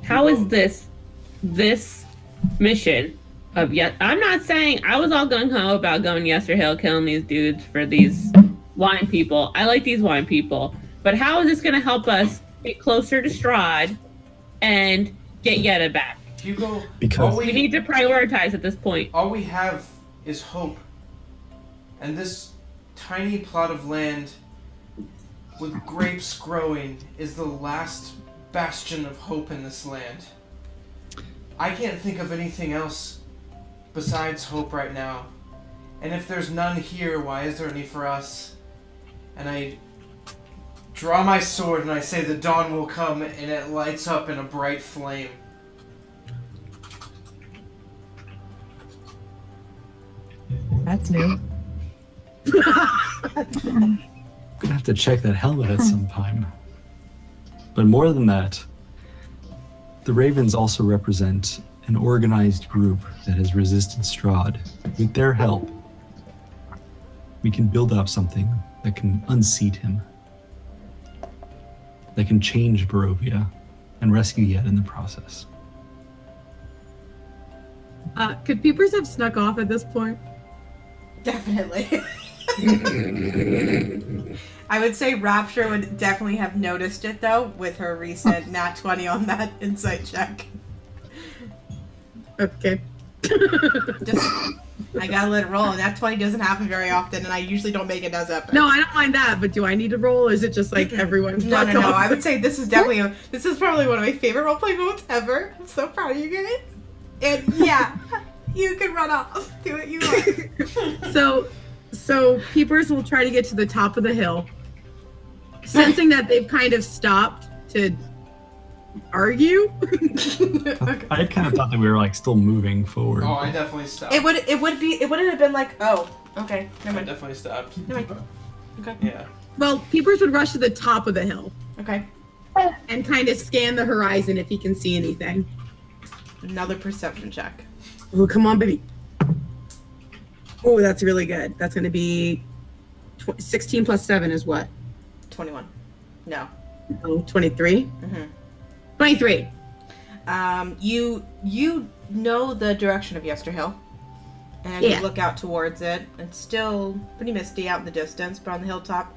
How is this mission of I'm not saying I was all gung ho about going Yesterhill, killing these dudes for these wine people. I like these wine people, but how is this going to help us get closer to Strahd and get Yetta back? Hugo, Because- all We need to prioritize at this point. all we have is hope. And this tiny plot of land with grapes growing is the last bastion of hope in this land. I can't think of anything else besides hope right now. And if there's none here, why is there any for us? And I draw my sword and I say the dawn will come, and it lights up in a bright flame. That's new. I'm gonna have to check that helmet at some time. But more than that, the Ravens also represent an organized group that has resisted Strahd. With their help, we can build up something that can unseat him, that can change Barovia and rescue Yed in the process. Could Peepers have snuck off at this point? Definitely. I would say Rapture would definitely have noticed it, though, with her recent nat 20 on that insight check. Okay. I gotta let it roll, and that 20 doesn't happen very often, and I usually don't make it as epic. No, I don't mind that, but do I need to roll, or is it just like everyone's No. I would say this is definitely this is probably one of my favorite roleplay moments ever. I'm so proud of you guys. And yeah, you can run off. Do what you want. So Peepers will try to get to the top of the hill, sensing that they've kind of stopped to argue. I kind of thought that we were like still moving forward. Oh, I definitely stopped. It wouldn't have been like, oh, okay, never I mind. definitely stopped. Never mind. Okay. Yeah. Well, Peepers would rush to the top of the hill Okay. and kind of scan the horizon if he can see anything. Another perception check. Oh, come on, baby. Oh, that's really good. That's going to be 16 plus 7 is what? 21. No. Oh, 23? Mm-hmm. 23. You know the direction of Yesterhill, and Yeah. you look out towards it. It's still pretty misty out in the distance, but on the hilltop,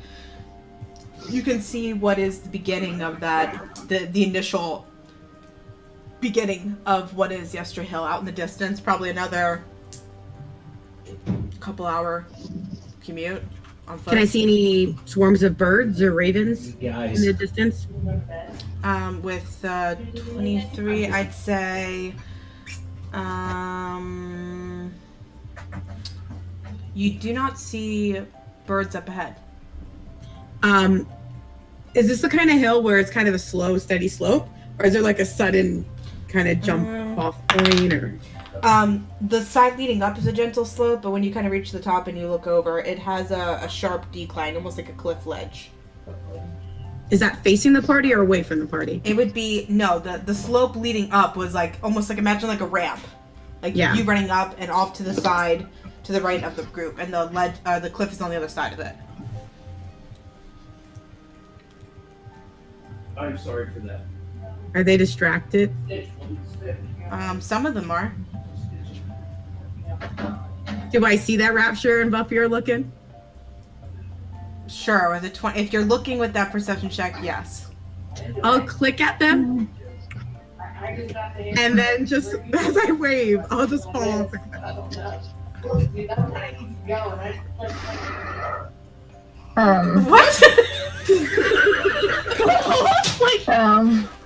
you can see what is the beginning of the initial beginning of what is Yesterhill out in the distance. Probably another couple hour commute on foot. Can I see any swarms of birds or ravens in the distance? With 23, I'd say you do not see birds up ahead. Is this the kind of hill where it's kind of a slow, steady slope? Or is there like a sudden kind of jump off point? Or The side leading up is a gentle slope, but when you kind of reach the top and you look over, it has a sharp decline, almost like a cliff ledge. is that facing the party or away from the party? It would be, no, the slope leading up was like, almost like, imagine like a ramp. Like Yeah. you running up and off to the side, to the right of the group, and the cliff is on the other side of it. I'm sorry for that. Are they distracted? Some of them are. Do I see that Rapture and Buffy are looking? Sure, with a 20, if you're looking with that perception check, yes. I'll click at them, and then just as I wave, I'll just fall off the cliff. What?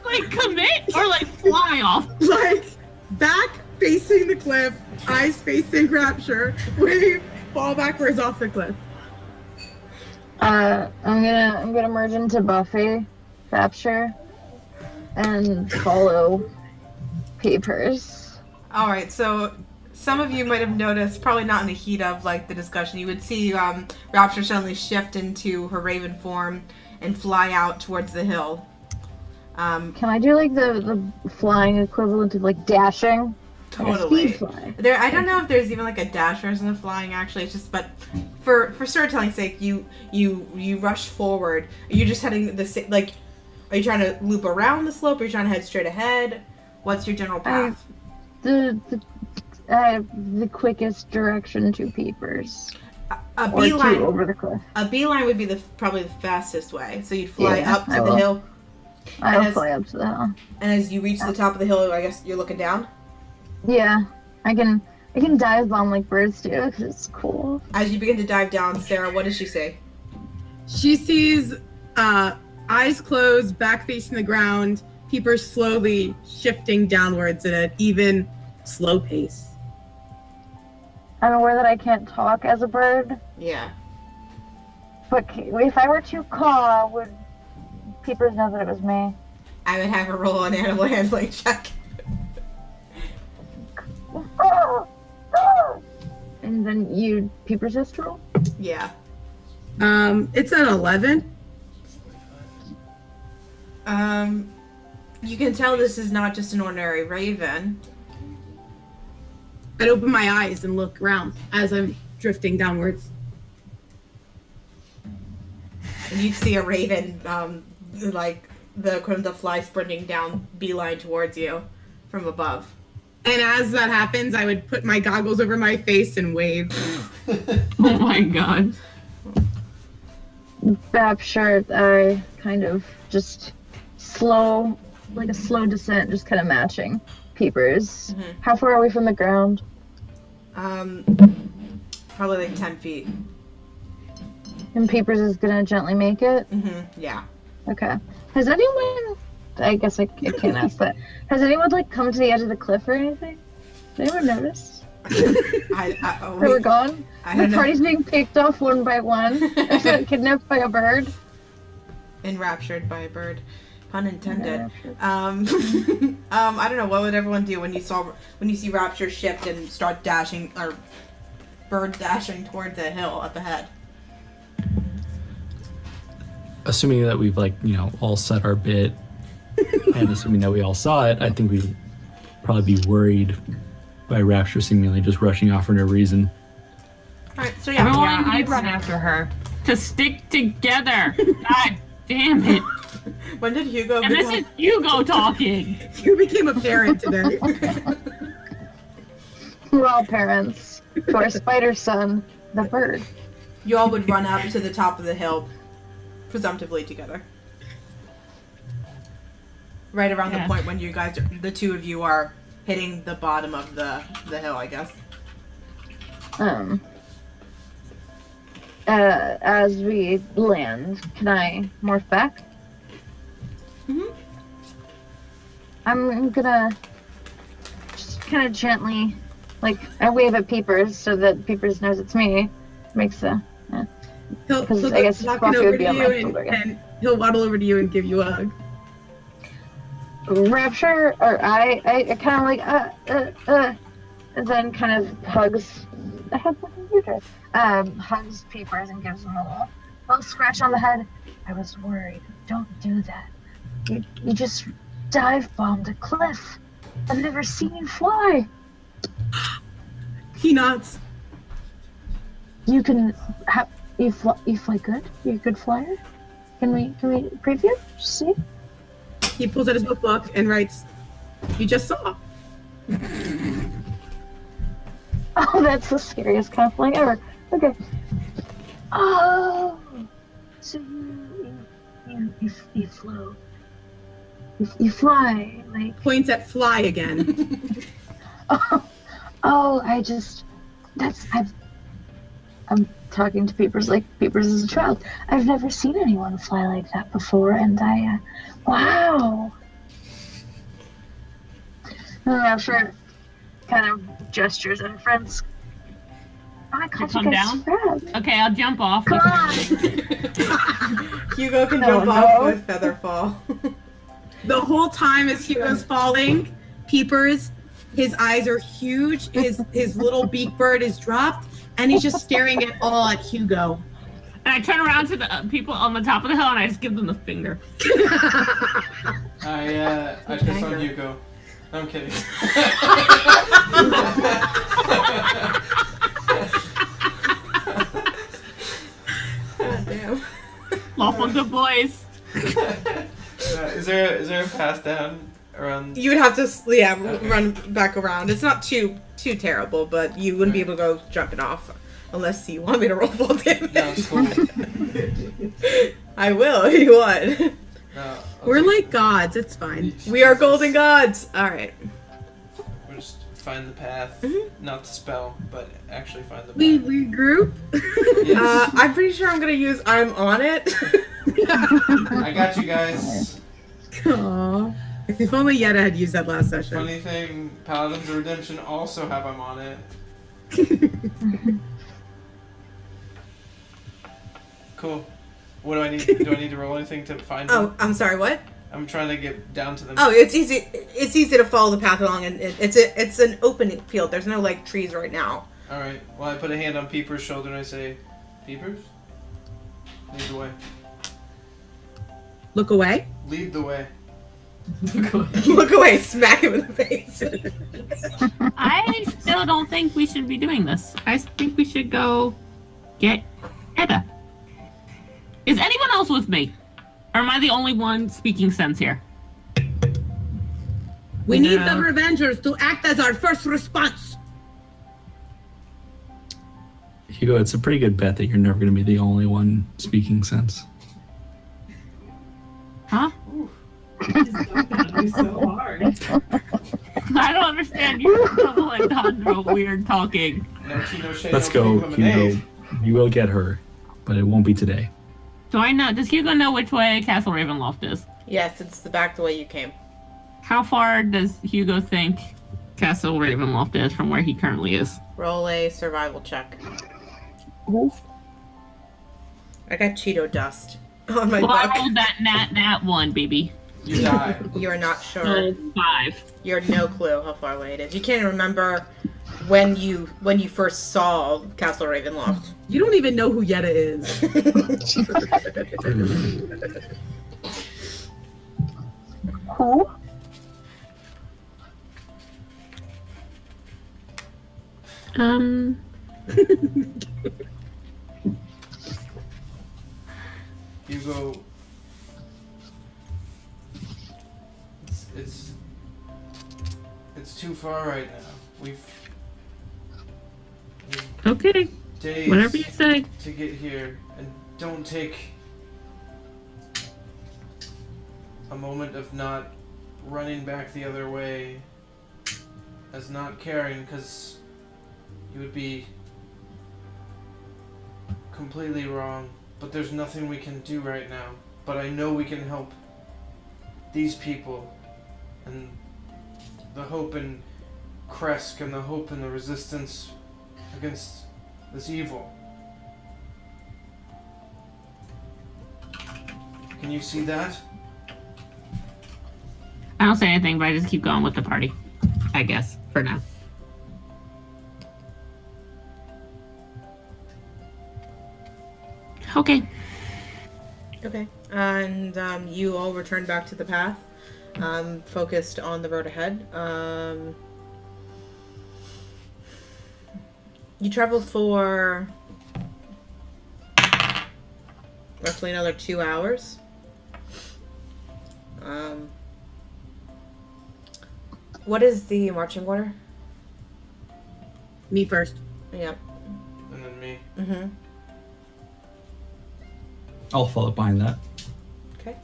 Like commit or like fly off? Like back facing the cliff, eyes facing Rapture, wave, fall backwards off the cliff. I'm gonna merge into Buffy, Rapture, and follow Peepers. All right, so some of you might have noticed, probably not in the heat of like the discussion, you would see Rapture suddenly shift into her raven form and fly out towards the hill. Can I do like the flying equivalent of like dashing? Totally. Like a speed fly. I don't know if there's even like a dash in the flying actually. It's just, but for storytelling's sake, you rush forward. Are you just heading are you trying to loop around the slope? Or are you trying to head straight ahead? What's your general path? The quickest direction to Peepers. A Or beeline two over the cliff. A beeline would be probably the fastest way. So you'd fly Yeah, up to I the will. hill, I'll fly up to the hill. and as you reach the top of the hill, I guess you're looking down. Yeah, I can I can dive bomb like birds do, because it's cool. As you begin to dive down, Sarah, what does she say? She sees eyes closed, back facing the ground, Peepers slowly shifting downwards at an even, slow pace. I'm aware that I can't talk as a bird, Yeah. but if I were to caw, would Peepers know that it was me? I would have her roll an animal handling check. And then you, Peepers has to roll? Yeah. It's an 11. You can tell this is not just an ordinary raven. I'd open my eyes and look around as I'm drifting downwards. And you'd see a raven, like the equivalent of fly sprinting down, beeline towards you from above. And as that happens, I would put my goggles over my face and wave. Oh my god. Sure, I kind of just slow, like a slow descent, just kind of matching Peepers. Mhm. How far are we from the ground? Probably like 10 feet. And Peepers is gonna gently make it? Yeah. Okay. Has anyone, I guess I can't ask that. Has anyone like come to the edge of the cliff or anything? Did anyone notice? They were gone? I The don't know. party's being picked off one by one. It's kidnapped by a bird. Enraptured by a bird. Pun intended. Yeah. I don't know, what would everyone do when you see Rapture shift and start dashing, or bird dashing towards the hill up ahead? Assuming that we've all said our bit, and assuming that we all saw it, I think we'd probably be worried by Rapture seemingly just rushing off for no reason. Alright, so yeah. Everyone Yeah, I'd needs run after her. to stick together. God damn it. When did Hugo And this is Hugo talking. You became a parent today. We're all parents to our spider son, the bird. You all would run up to the top of the hill, presumptively together. Right around the Yeah. point when the two of you are hitting the bottom of the hill, I guess. As we land, can I morph back? Mhm. I'm gonna just kind of gently, I wave at Peepers so that Peepers knows it's me. Makes a, He'll Because go I guess walking Fluffy over would be to on you my shoulder again. and he'll waddle over to you and give you a hug. Rapture, or I kind of and then kind of hugs. I have the computer. Hugs Peepers and gives him a little scratch on the head. I was worried. Don't do that. You just dive bombed a cliff. I've never seen you fly. He nods. You can you fly good. You're a good flyer. Can we preview? See? He pulls out his notebook and writes, "You just saw." Oh, that's the scariest kind of flying ever. Okay. Oh, so you float. You fly like. Points at fly again. I'm talking to Peepers like Peepers is a child. I've never seen anyone fly like that before, and wow. And I'm sure kind of gestures at her friends. Oh, I called you Come guys down? Strahd. Okay, I'll jump off. Come on. Hugo can Oh, jump off no. with Featherfall. The whole time as Hugo's falling, Peepers, his eyes are huge, his little beak bird is dropped, and he's just staring at Hugo. And I turn around to the people on the top of the hill and I just give them the finger. I piss on Hugo. No, I'm kidding. God damn. Lawful good boys. Is there a pass down around? You would have to, Okay. run back around. It's not too terrible, but you wouldn't be able to go jumping off unless you want me to roll full damage. No, it's cool. I will if you want. No, We're like gods, it's fine. We are golden gods. All right. We're just find the path. Mm-hmm. Not the spell, but actually find the path. We regroup. Yes. I'm pretty sure I'm gonna use I'm on it. I got you guys. Aww. If only Yetta had used that last session. Funny thing, Paladins of Redemption also have I'm on it. Cool. What do I need? Do I need to roll anything to find Oh, them? I'm sorry. What? I'm trying to get down to them. Oh, it's easy. It's easy to follow the path along, and it's an open field. There's no like trees right now. All right. Well, I put a hand on Peepers' shoulder and I say, "Peepers, lead the way. Look away. Lead the way." Look away! Smack him in the face. I still don't think we should be doing this. I think we should go get Edda. Is anyone else with me? Or am I the only one speaking sense here? We need No. the Revengers to act as our first response. Hugo, it's a pretty good bet that you're never going to be the only one speaking sense. Huh? so hard. I don't understand. You're double entendre weird talking. No tea, no shade, Let's no go, pink lemonade. Hugo. You will get her, but it won't be today. Do I know? Does Hugo know which way Castle Ravenloft is? Yes, it's the back the way you came. How far does Hugo think Castle Ravenloft is from where he currently is? Roll a survival check. I got Cheeto dust on my Well, I book. rolled that nat one, baby. You die. You're not sure. So 5. You have no clue how far away it is. You can't remember when you first saw Castle Ravenloft. You don't even know who Yetta is. Who? You go. It's too far right now. We've Okay, days whatever you say. to get here, and don't take a moment of not running back the other way as not caring, because you would be completely wrong. But there's nothing we can do right now. But I know we can help these people, and the hope in Kresk, and the hope in the resistance against this evil. Can you see that? I don't say anything, but I just keep going with the party. I guess, for now. Okay. Okay. And you all return back to the path, focused on the road ahead. You travel for roughly another 2 hours. What is the marching order? Me first. Yep. And then me. Mm-hmm. I'll follow behind that. Okay.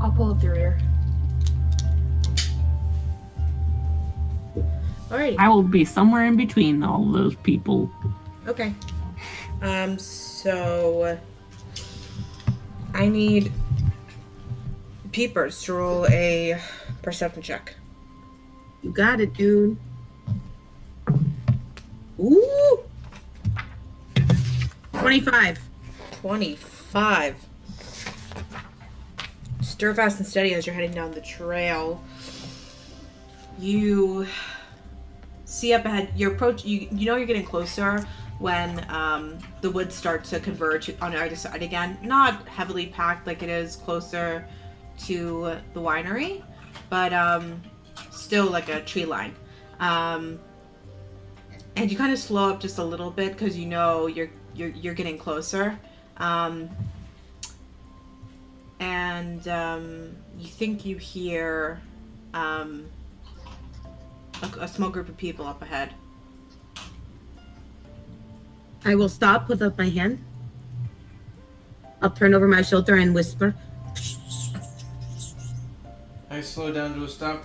I'll pull up the rear. Alrighty. I will be somewhere in between all those people. Okay. So I need Peepers to roll a perception check. You got it, dude. Ooh. 25. 25. Stir fast and steady as you're heading down the trail. You see up ahead. You approach. You know you're getting closer when the woods start to converge on either side again. Not heavily packed like it is closer to the winery, but still like a tree line. And you kind of slow up just a little bit because you know you're getting closer. And you think you hear a small group of people up ahead. I will stop, put up my hand. I'll turn over my shoulder and whisper. I slow down to a stop.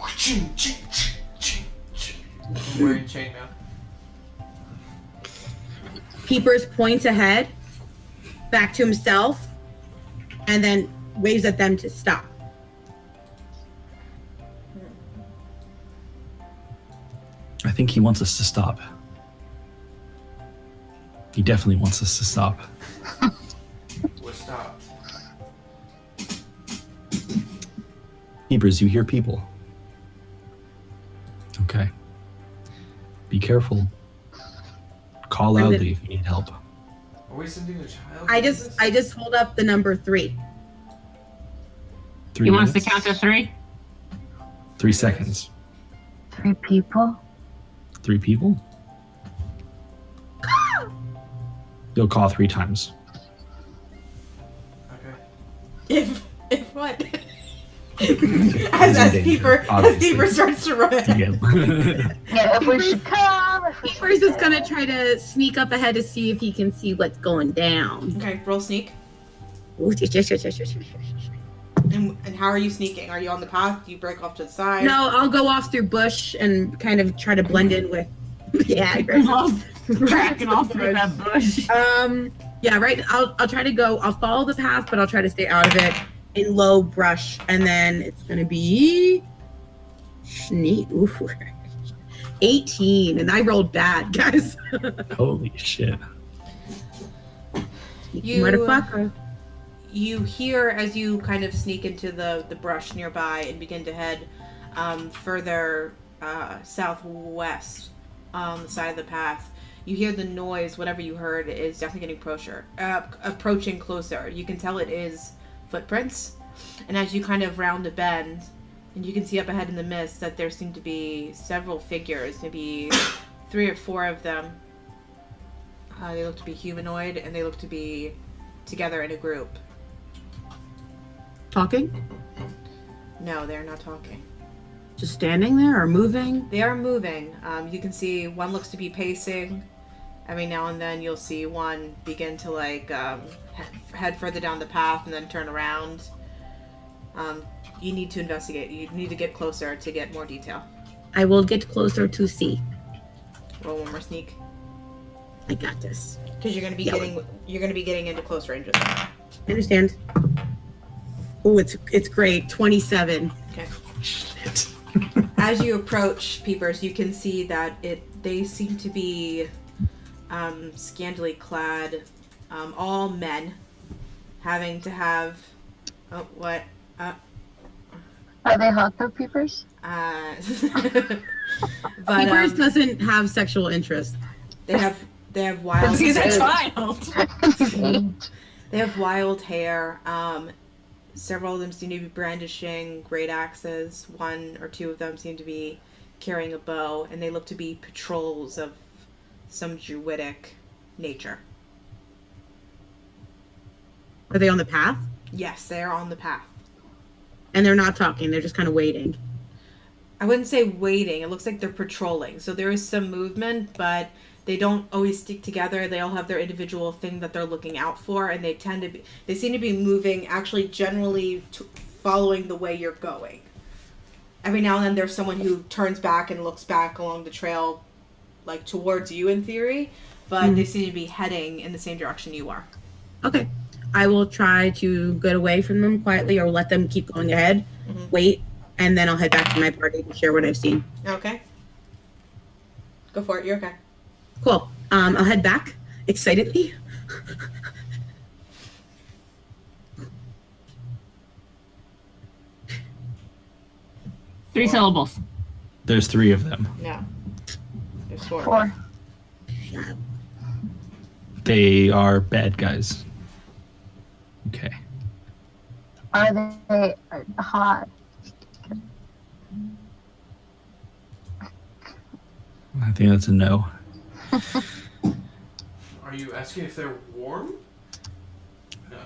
I'm wearing chainmail. Peepers points ahead, back to himself, and then waves at them to stop. I think he wants us to stop. He definitely wants us to stop. We're stopped. Peepers, you hear people. Okay. Be careful. Call And loudly if you need help. Are we sending a child? I into just this? hold up the number 3. 3 He wants to minutes? count to 3. 3 seconds. 3 people? 3 people? You'll call 3 times. Okay. If what? He's as in danger, Peeper obviously. starts to run. Yeah, if we should come. If we should Peepers is come. gonna try to sneak up ahead to see if he can see what's going down. Okay, roll sneak. Ooh, And how are you sneaking? Are you on the path? Do you break off to the side? No, I'll go off through bush and kind of try to blend in with. Yeah, I love cracking off through that bush. Yeah, right. I'll try to go. I'll follow the path, but I'll try to stay out of it in low brush, and then it's gonna be sneak. Ooh. 18, and I rolled bad, guys. Holy shit. You- Motherfucker. You hear as you kind of sneak into the brush nearby and begin to head further southwest on the side of the path. You hear the noise. Whatever you heard is definitely getting approaching closer. You can tell it is footprints. And as you kind of round a bend, and you can see up ahead in the mist that there seem to be several figures, maybe 3 or 4 of them. They look to be humanoid, and they look to be together in a group. Talking? No, they're not talking. Just standing there or moving? They are moving. You can see one looks to be pacing. Every now and then you'll see one begin to head further down the path and then turn around. You need to investigate. You need to get closer to get more detail. I will get closer to see. Roll one more sneak. I got this. Because you're gonna be getting into close ranges. I understand. Oh, it's great. 27. Okay. Shit. As you approach Peepers, you can see that they seem to be scantily clad, all men, having to have Are they hot though, Peepers? but Peepers doesn't have sexual interest. they have wild He's a hair. child. He's 8. They have wild hair. Several of them seem to be brandishing great axes. 1 or 2 of them seem to be carrying a bow, and they look to be patrols of some druidic nature. Are they on the path? Yes, they are on the path. And they're not talking. They're just kind of waiting. I wouldn't say waiting. It looks like they're patrolling. So there is some movement, but they don't always stick together. They all have their individual thing that they're looking out for, and they seem to be moving actually generally following the way you're going. Every now and then there's someone who turns back and looks back along the trail, like towards you in theory, but they seem to be heading in the same direction you are. Okay. I will try to get away from them quietly or let them keep going ahead, wait, and then I'll head back to my party to share what I've seen. Okay. Go for it. You're okay. Cool. I'll head back excitedly. Three syllables. There's 3 of them. No. There's 4. 4. They are bad guys. Okay. Are they hot? I think that's a no. Are you asking if they're warm? No.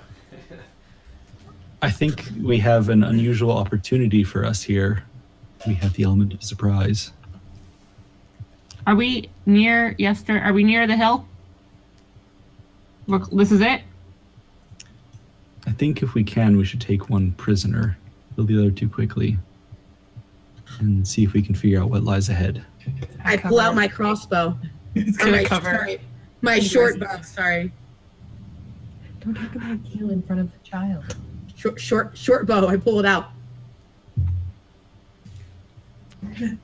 I think we have an unusual opportunity for us here. We have the element of surprise. Are we near Are we near the hill? This is it? I think if we can, we should take one prisoner, kill the other 2 quickly, and see if we can figure out what lies ahead. I pull out my crossbow. It's Or gonna my, cover. sorry, my short bow. Sorry, Don't talk about Gil in front of the child. short bow. I pull it out.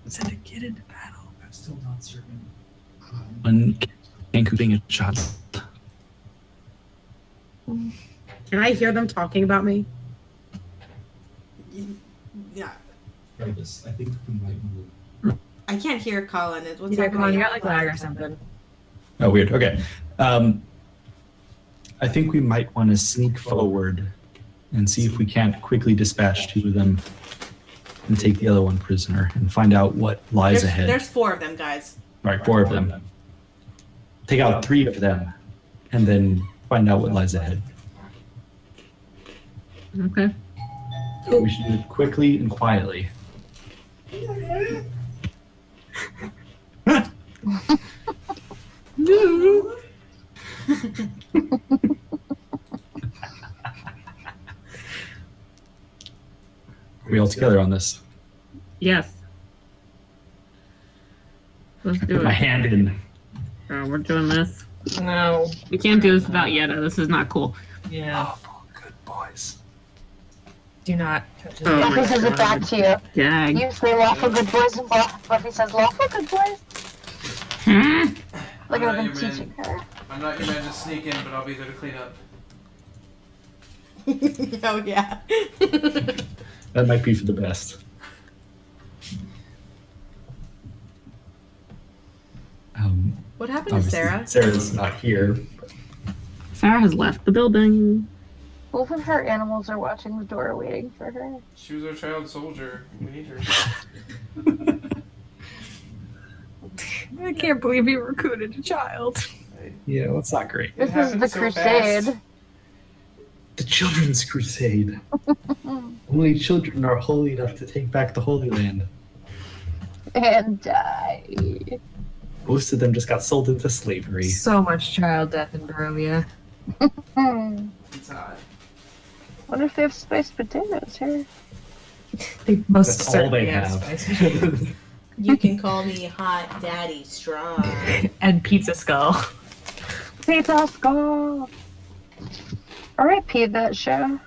Send a kid into battle. I'm still not certain. When Kenku being a child. Can I hear them talking about me? Yeah. I think we might move. I can't hear Colin. What's Yeah, come on, happening? you got like lag or something. Oh, weird. Okay. I think we might want to sneak forward and see if we can't quickly dispatch 2 of them and take the other one prisoner and find out what lies ahead. There's 4 of them, guys. Right, 4 of them. Take out 3 of them and then find out what lies ahead. Okay. We should do it quickly and quietly. Are we all together on this? Yes. Let's I do put my it. hand in. We're doing this. No. We can't do this without Yetta. This is not cool. Yeah. Oh, good boys. Do not touch his Oh my Buffy says it back to you. Gag. You say lawful good boys, and Buffy says lawful good boys. Hmm? Look I'm at not them your teaching man. her. I'm not your man to sneak in, but I'll be there to clean up. Oh yeah. That might be for the best. What happened to Obviously, Sarah? Sarah's not here. Sarah has left the building. Both of her animals are watching the door, waiting for her. She was our child soldier. We need her. I can't believe you recruited a child. Yeah, well, that's not great. It This is happened the so crusade. fast. The Children's Crusade. Only children are holy enough to take back the Holy Land. And die. Most of them just got sold into slavery. So much child death in Barovia. It's hot. Wonder if they have spiced potatoes here. They must That's all certainly they have have. spicy. You can call me Hot Daddy Strahd. And pizza skull. Pizza skull. R.I.P. that show.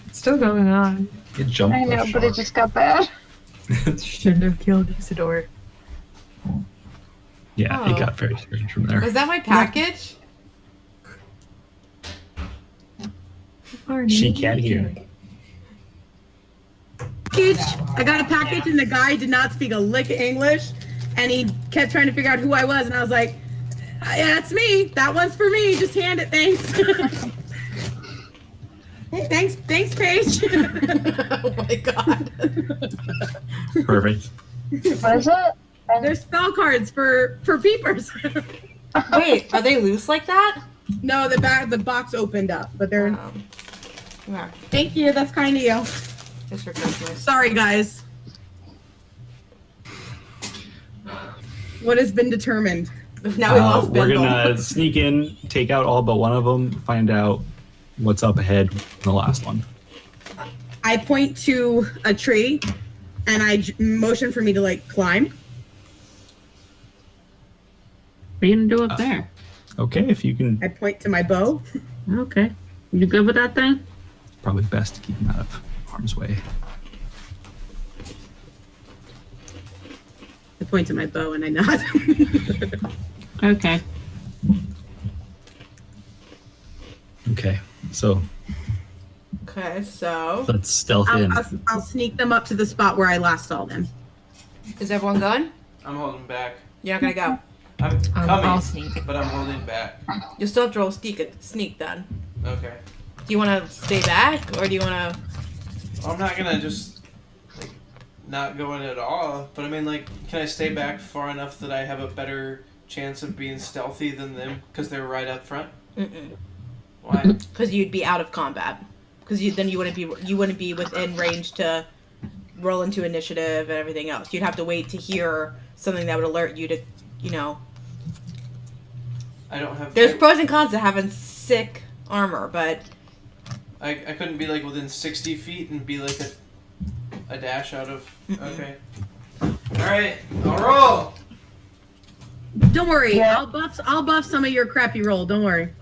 It's still going on. It jumped I the know, but it shark. just got bad. Shouldn't have killed Isidore. Yeah, Oh. it got very strange from there. Was that my package? She can't hear. Package. I got a package and the guy did not speak a lick of English, and he kept trying to figure out who I was, and I was like, "Yeah, that's me. That one's for me. Just hand it. Thanks." Hey, thanks, Paige. Oh my god. Perfect. What is it? There's spell cards for Peepers. Wait, are they loose like that? No, the box opened up, but they're. Yeah, Thank you. That's kind of you. just for Christmas. Sorry, guys. What has been determined? Now we lost We're Bendel. gonna sneak in, take out all but one of them, find out what's up ahead in the last one. I point to a tree, and I motion for me to climb. What are you gonna do up there? Okay, if you can, I point to my bow. Okay. You good with that thing? probably best to keep them out of harm's way. I point to my bow and I nod. Okay. Okay, so Okay, so let's stealth in. I'll sneak them up to the spot where I last saw them. is everyone going? I'm holding back. You're not gonna go. I'm coming, I'll sneak. but I'm holding back. You still have to roll sneak then. Okay. Do you want to stay back or do you want to? I'm not gonna just not go in at all. But I mean, can I stay back far enough that I have a better chance of being stealthy than them because they're right up front? Why? Because you'd be out of combat. Because then you wouldn't be within range to roll into initiative and everything else. You'd have to wait to hear something that would alert you to, I don't have. There's pros and cons to having sick armor, but I couldn't be within 60 feet and be a dash out of. Okay. Alright, I'll roll. Don't worry. Yeah. I'll buff some of your crappy roll. Don't worry.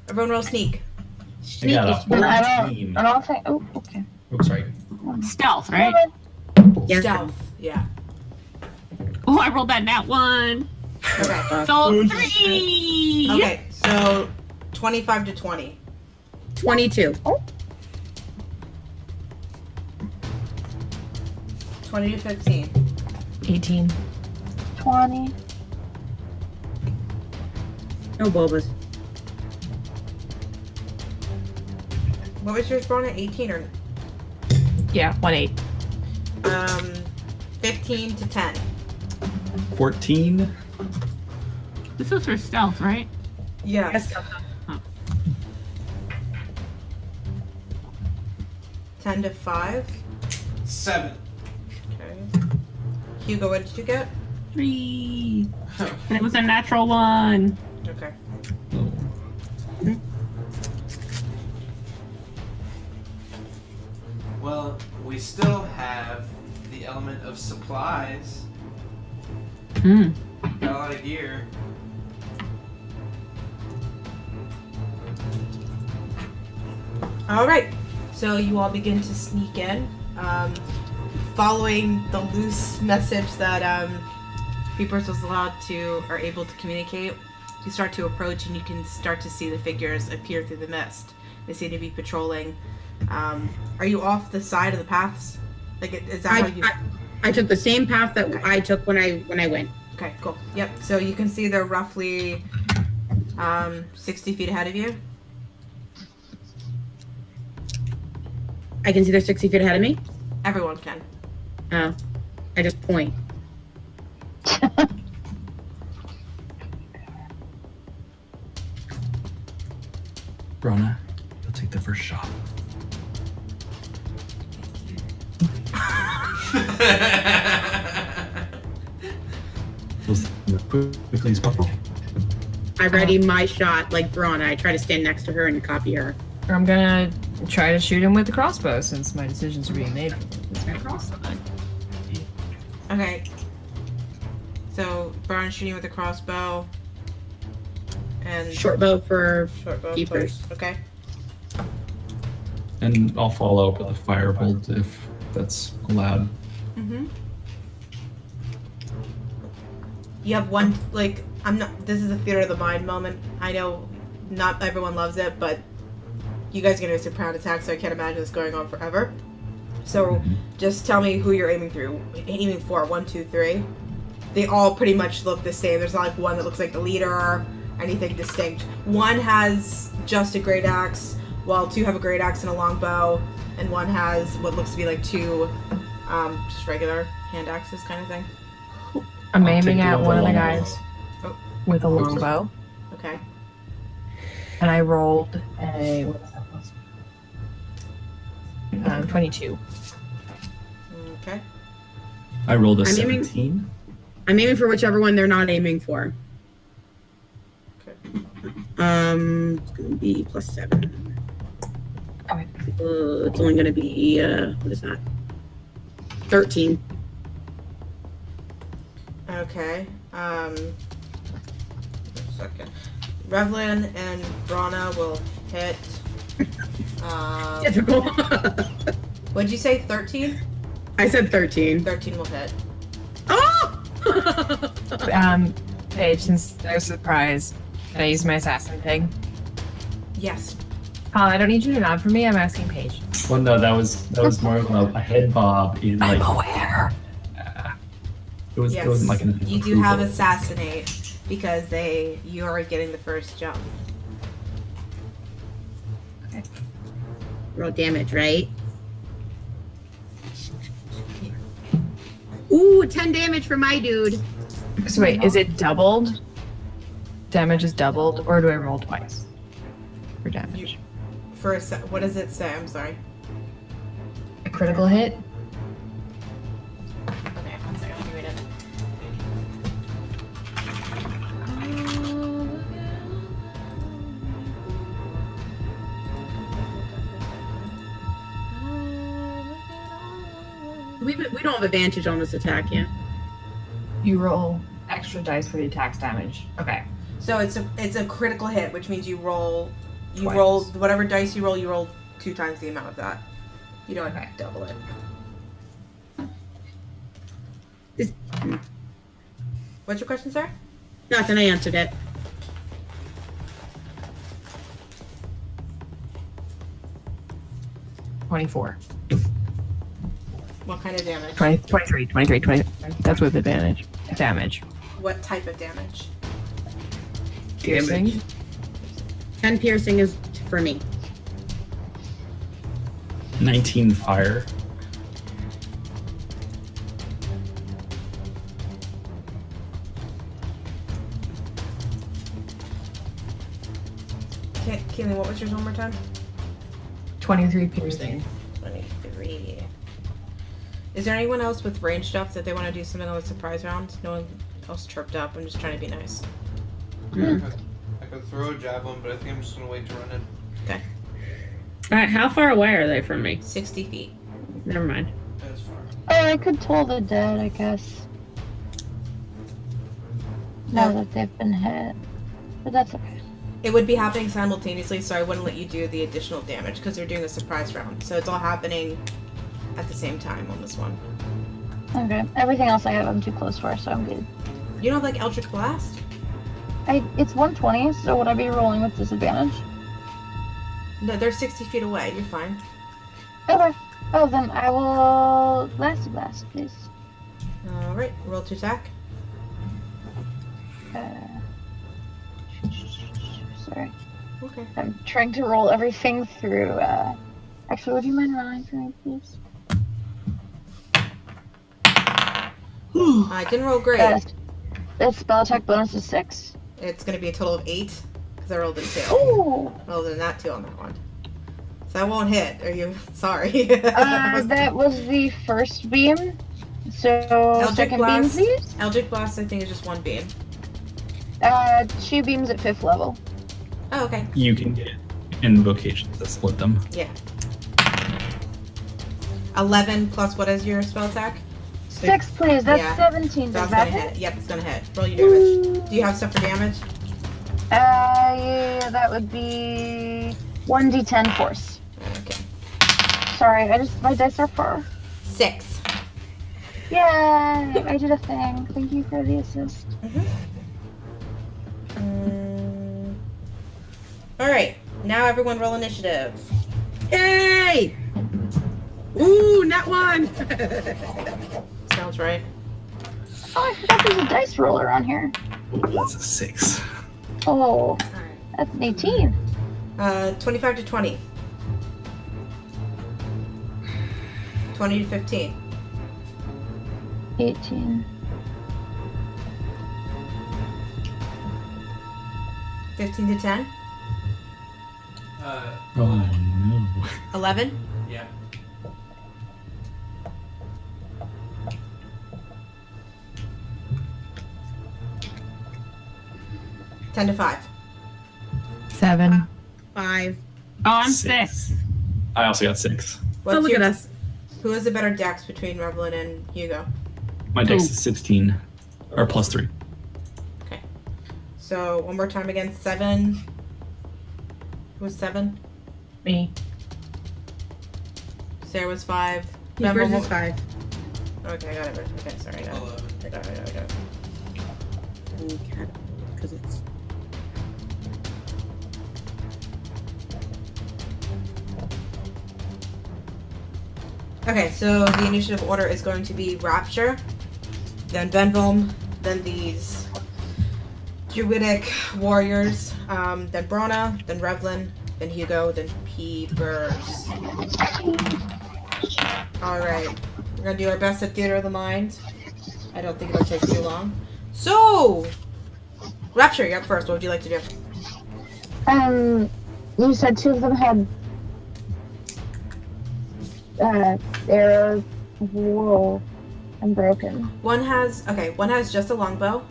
Everyone roll sneak. I got a And I 14. don't think. Oh, okay. Oh, sorry. Stealth, right? Yes. Stealth. Yeah. Oh, I rolled that nat 1. Okay. So 3. Okay, so 25 to 20. 22. 20 to 15. 18. 20. No Bulbas. What was yours, Brona? 18 or Yeah, 1-8. 15 to 10. 14. This is for stealth, right? Yes. 10 to 5. 7. Okay. Hugo, what did you get? 3. And it was a natural 1. Okay. Oh. Well, we still have the element of supplies. Hmm. Got a lot of gear. All right. So you all begin to sneak in, following the loose message that Peepers was allowed to or able to communicate. You start to approach, and you can start to see the figures appear through the mist. They seem to be patrolling. Are you off the side of the paths? Like, is that how you? I took the same path that I took when I went. Okay, cool. Yep. So you can see they're roughly 60 feet ahead of you. I can see they're 60 feet ahead of me. Everyone can. Oh, I just point. Brona, you'll take the first shot. As quickly as possible. I ready my shot like Brana. I try to stand next to her and copy her. I'm gonna try to shoot him with the crossbow since my decisions are being made. It's my crossbow. Okay. So Brown's shooting with a crossbow. And Short bow for short bow. Peepers. Okay. And I'll follow up with a firebolt if that's allowed. Mm-hmm. You have one, like, this is a theater of the mind moment. I know not everyone loves it, but you guys are going to do a surprise attack, so I can't imagine this going on forever. So just tell me who you're aiming for. 1, 2, 3. They all pretty much look the same. There's not like one that looks like the leader or anything distinct. One has just a great axe, while 2 have a great axe and a long bow, and 1 has what looks to be like 2 just regular hand axes kind of thing. I'm I'll aiming take at one of the long guys bow. with a longbow, Okay. and I rolled a 22. Okay. I rolled a I'm aiming- 17. I'm aiming for whichever one they're not aiming for. Okay. It's gonna be +7. Okay. It's only gonna be what is that? 13. Okay. A second. Revlin and Brana will hit. Typical. What'd you say? 13? I said 13. 13 will hit. Oh! Paige, since there's a surprise, can I use my assassin thing? Yes. Colin, I don't need you to nod for me. I'm asking Paige. Well, no, that was more of a head bob in like. I'm aware. It was. Yes. It wasn't like an. You do have approval. assassinate because you are getting the first jump. Roll damage, right? Ooh, 10 damage for my dude. So wait, is it doubled? Damage is doubled, or do I roll twice for damage? What does it say? I'm sorry. A critical hit? Okay, 1 second. Let me read it. We don't have advantage on this attack yet. You roll extra dice for the attack's damage. Okay. So it's a critical hit, which means you roll Twice. whatever dice you roll 2 times the amount of that. You don't Okay. double it. Is- What's your question, sir? Nothing, I answered it. $24. What kind of damage? 23. That's with advantage. Damage. What type of damage? Piercing. 10 piercing is for me. 19 fire. Keely, what was yours one more time? 23 piercing. 23. Is there anyone else with range stuff that they want to do something on the surprise round? No one else chirped up. I'm just trying to be nice. I could throw a javelin, but I think I'm just gonna wait to run it. Okay. Alright, how far away are they from me? 60 feet. Never mind. That's far. Oh, I could toll the dead, I guess. Now that they've been hit. But that's okay. It would be happening simultaneously, so I wouldn't let you do the additional damage because they're doing a surprise round. So it's all happening at the same time on this one. Okay. Everything else I have I'm too close for, so I'm good. You don't have like Eldritch Blast? It's 120, so would I be rolling with disadvantage? No, they're 60 feet away. You're fine. Okay. Oh, then I will Blasty Blast, please. Alright, roll to attack. Sorry. Okay. I'm trying to roll everything through, Actually, would you mind rolling for me, please? I didn't roll great. The spell attack bonus is 6. It's going to be a total of 8 because I rolled a 2. Ooh! Well, then that 2 on that one. So that won't hit. Are you sorry? That was the first beam. So, second beam, please? Eldritch Blast, I think, is just 1 beam. 2 beams at 5th level. Oh, okay. You can get invocations that split them. Yeah. 11 plus what is your spell attack? 6, please. That's Yeah. 17. That's Does that gonna hit? hit. Yep, it's gonna hit. Roll your damage. Do you have stuff for damage? Yeah, that would be 1d10 force. Okay. Sorry, my dice are 4. 6. Yay! I did a thing. Thank you for the assist. Alright, now everyone roll initiative. Yay! Ooh, not 1! Sounds right. Oh, I forgot there's a dice roller on here. That's a 6. Oh, Alright. that's an 18. 25 to 20. 20 to 15. 18. 15 to 10. Oh no. 11. Yeah. 10 to 5. 7. 5. Oh, I'm 6. 6. I also got 6. What's Oh, look your, at us. Who has the better dex between Revlin and Hugo? My dex is 16. Or plus 3. Okay. So, one more time again. 7. Who was 7? Me. Sarah was 5. Peepers Bemble- is 5. Okay, I got it. Okay, sorry. I got it. 11. I got it. Because it's... Okay, so the initiative order is going to be Rapture, then Benvolm, then these Druidic warriors, then Brona, then Revlin, then Hugo, then Peepers. Alright, we're gonna do our best at Theater of the Mind. I don't think it'll take too long. So, Rapture, you're up first. What would you like to do? You said 2 of them had arrows. Whoa, I'm broken. One has just a longbow.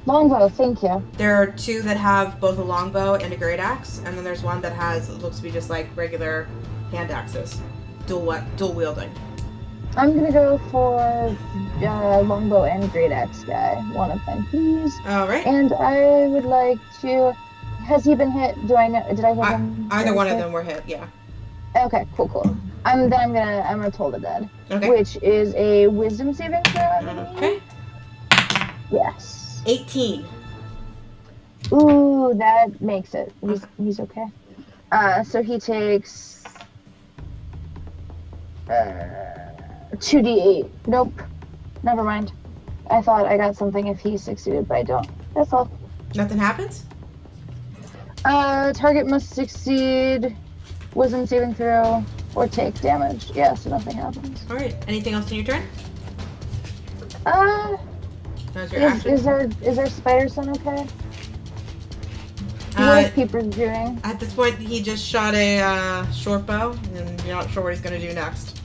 Longbow, thank you. There are 2 that have both a longbow and a great axe, and then there's one that has, it looks to be just like regular hand axes, dual wielding. I'm gonna go for longbow and great axe guy. One of them, please. All right. And I would like to. Has he been hit? Do I know? Did I hit him? Either one of them were hit. Yeah. Okay, cool. I'm gonna toll the dead, Okay. which is a wisdom saving throw. I believe. Okay. Yes. 18. Ooh, that makes it. He's okay. So he takes 2d8. Nope. Never mind. I thought I got something if he succeeded, but I don't. That's all. Nothing happens? Target must succeed wisdom saving throw or take damage. Yeah, so nothing happens. All right. Anything else in your turn? That's your action. Is our spider son okay? What is Peepers doing? At this point, he just shot a short bow, and you're not sure what he's going to do next.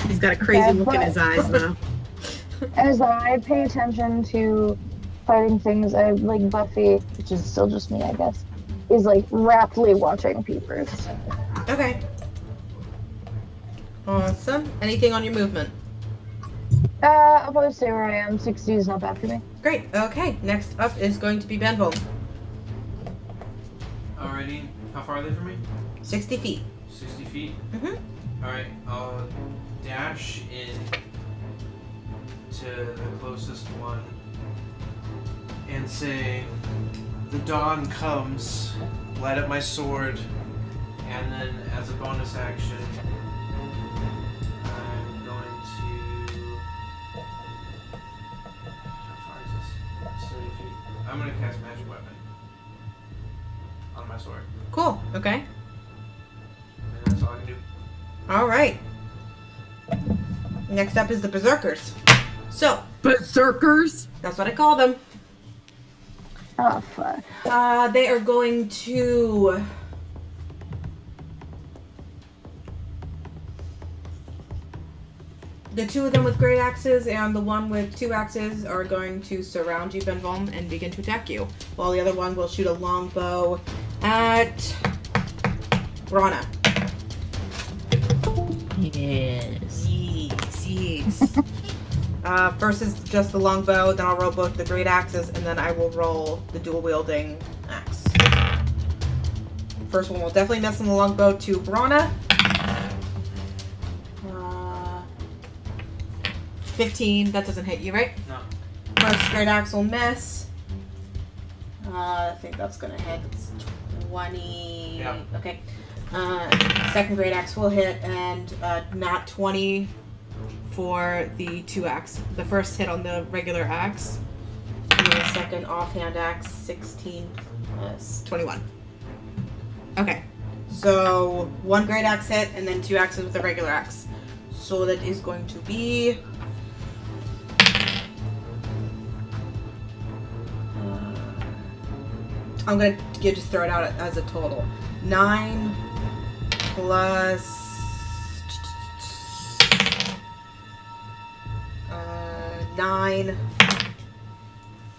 He's got a crazy look in his eyes now. As I pay attention to fighting things, I like Buffy, which is still just me, I guess, is like raptly watching Peepers. Okay. Awesome. Anything on your movement? I'll probably stay where I am. 60 is not bad for me. Great. Okay. Next up is going to be Benville. Alrighty. How far are they from me? 60 feet. 60 feet? Mm-hmm. Alright, I'll dash in to the closest one and say, the dawn comes, light up my sword, and then as a bonus action, I'm going to... How far is this? It's 30 feet. I'm going to cast Magic Weapon on my sword. Cool. Okay. And that's all I can do. All right. Next up is the Berserkers. So, Berserkers? that's what I call them. Oh, fuck. They are going to... The two of them with great axes and the one with two axes are going to surround you, Benvom, and begin to attack you. While the other one will shoot a long bow at Rana. Yes. Yes. First is just the long bow, then I'll roll both the great axes, and then I will roll the dual wielding axe. First one will definitely miss on the long bow to Brana. 15, that doesn't hit you, right? No. First great axe will miss. I think that's gonna hit. It's 20. Yeah. Okay. Second great axe will hit, and not 20 for the two axe. The first hit on the regular axe, and the second offhand axe, 16 plus 21. Okay. So one great axe hit, and then two axes with the regular axe. So that is going to be... I'm going to just throw it out as a total. 9 plus... 9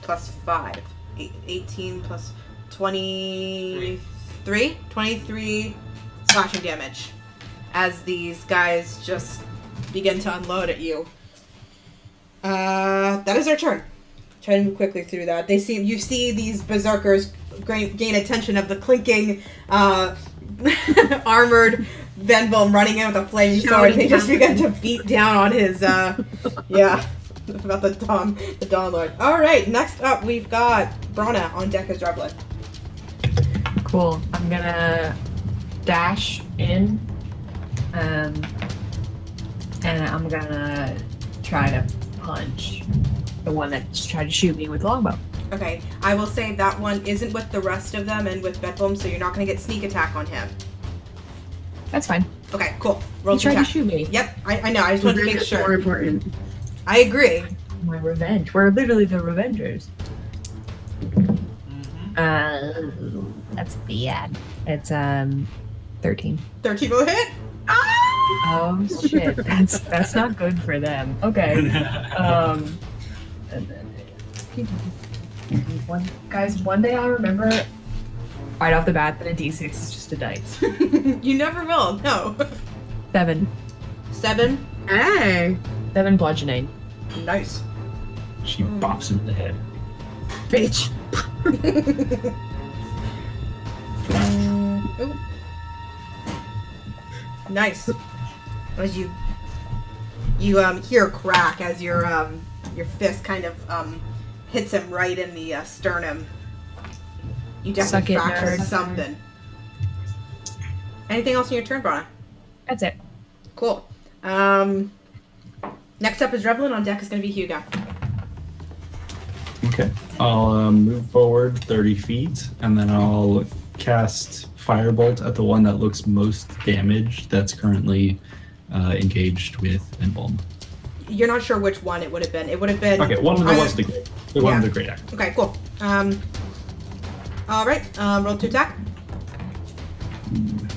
plus 5. 18 plus 23? 23 slashing damage. As these guys just begin to unload at you. That is our turn. Try to move quickly through that. You see these berserkers gain attention of the clinking, armored Venbom running in with a flaming sword. They just begin to beat down on his, yeah, about the Dawn Lord. All right, next up we've got Brana on deck as Drevlet. Cool. I'm gonna dash in, and I'm gonna try to punch the one that just tried to shoot me with longbow. Okay, I will say that one isn't with the rest of them and with Bethlehem, so you're not going to get sneak attack on him. That's fine. Okay, cool. Roll He tried to attack. shoot me. Yep, I know. I just wanted to make More sure. important. I agree. My revenge. We're literally the Revengers. That's bad. It's 13. 13 will hit. Oh shit. That's not good for them. Okay. One day I'll remember right off the bat that a D6 is just a dice. You never will. No. 7. 7. Hey, 7 bludgeoning. Nice. She bops him in the head. bitch. Ooh. Nice. As you hear a crack as your fist kind of hits him right in the sternum. You definitely Suck it, fractured nerd. something. Anything else in your turn, Brana? That's it. Cool. Next up is Revelin. On deck is going to be Hugo. Okay. I'll move forward 30 feet, and then I'll cast Firebolt at the one that looks most damaged that's currently engaged with Envolm. You're not sure which one it would have been. It would have been... Okay, one of the ones one of the great act. Okay, cool. Alright, roll to attack.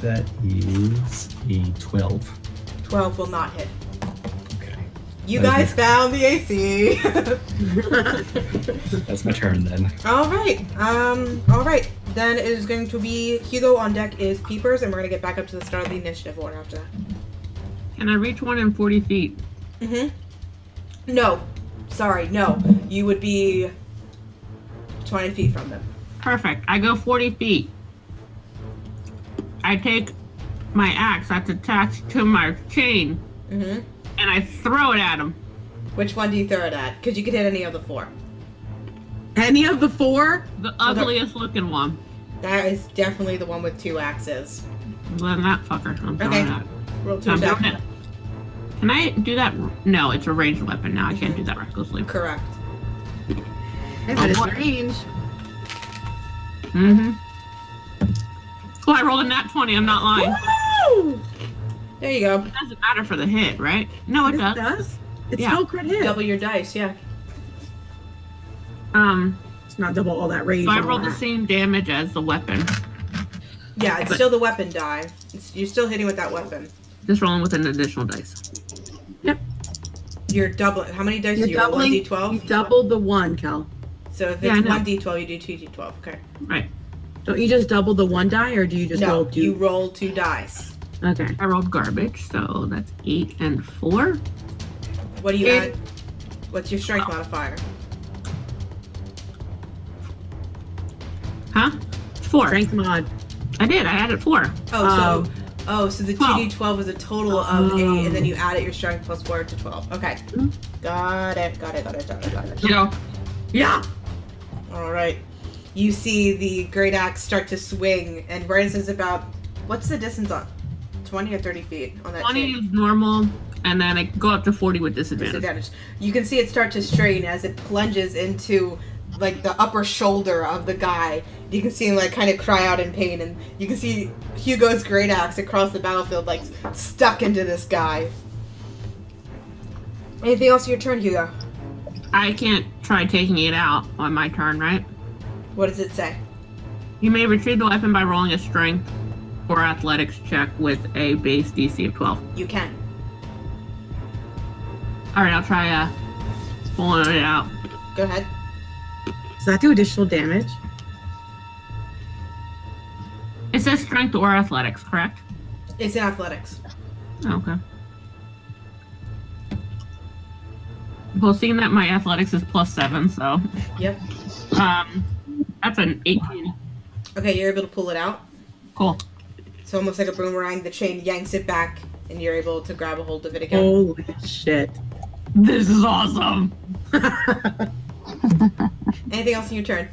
That is a 12. 12 will not hit. Okay. You That guys is found the AC. That's my turn then. Alright, alright. Then it is going to be Hugo. On deck is Peepers, and we're going to get back up to the start of the initiative order after that. Can I reach one in 40 feet? No. Sorry, no. You would be 20 feet from them. Perfect. I go 40 feet. I take my axe that's attached to my chain, and I throw it at him. Which one do you throw it at? Because you could hit any of the 4. Any of the 4? The ugliest looking one. That is definitely the one with 2 axes. Then that fucker. I'm throwing Okay. it at. Roll to I'm attack. throwing it. Can I do that? No, it's a ranged weapon now. I can't do that recklessly. Correct. Hey, but it's range. Oh, I rolled a nat 20. I'm not lying. Woo! There you go. It doesn't matter for the hit, right? No, it It does. does. It's Yeah. still crit hit. Double your dice, yeah. It's not double all that range. So I rolled the same damage as the weapon. Yeah, it's still the weapon die. You're still hitting with that weapon. Just rolling with an additional dice. You're doubling. How many dice You're do you roll? doubling. 1d12? You doubled the 1, Kel. So if Yeah, I it's know. 1d12, you do 2d12. Okay. Right. Don't you just double the 1 die, or do you just No, roll 2? you roll 2 dice. Okay. I rolled garbage, so that's 8 and 4. What do you Eight. add? What's your strength modifier? Huh? 4. Strength mod. I did. I added 4. So the 2d12 is a total of 8, and then you add it your strength plus 4 to 12. Okay. Got it. Go. Yeah. All right. You see the great axe start to swing, and right as it's about, what's the distance on? 20 or 30 feet on that 20 chain? is normal, and then I go up to 40 with disadvantage. Disadvantage. You can see it start to strain as it plunges into like the upper shoulder of the guy. You can see him like kind of cry out in pain, and you can see Hugo's great axe across the battlefield like stuck into this guy. Anything else in your turn, Hugo? I can't try taking it out on my turn, right? What does it say? You may retrieve the weapon by rolling a strength or athletics check with a base DC of 12. You can. Alright, I'll try pulling it out. Go ahead. Does that do additional damage? It says strength or athletics, correct? It's in athletics. Okay. Well, seeing that my athletics is +7, so Yep. that's an 18. Okay, you're able to pull it out. Cool. So almost like a boomerang, the chain yanks it back, and you're able to grab a hold of it again. Holy shit. This is awesome. Anything else in your turn?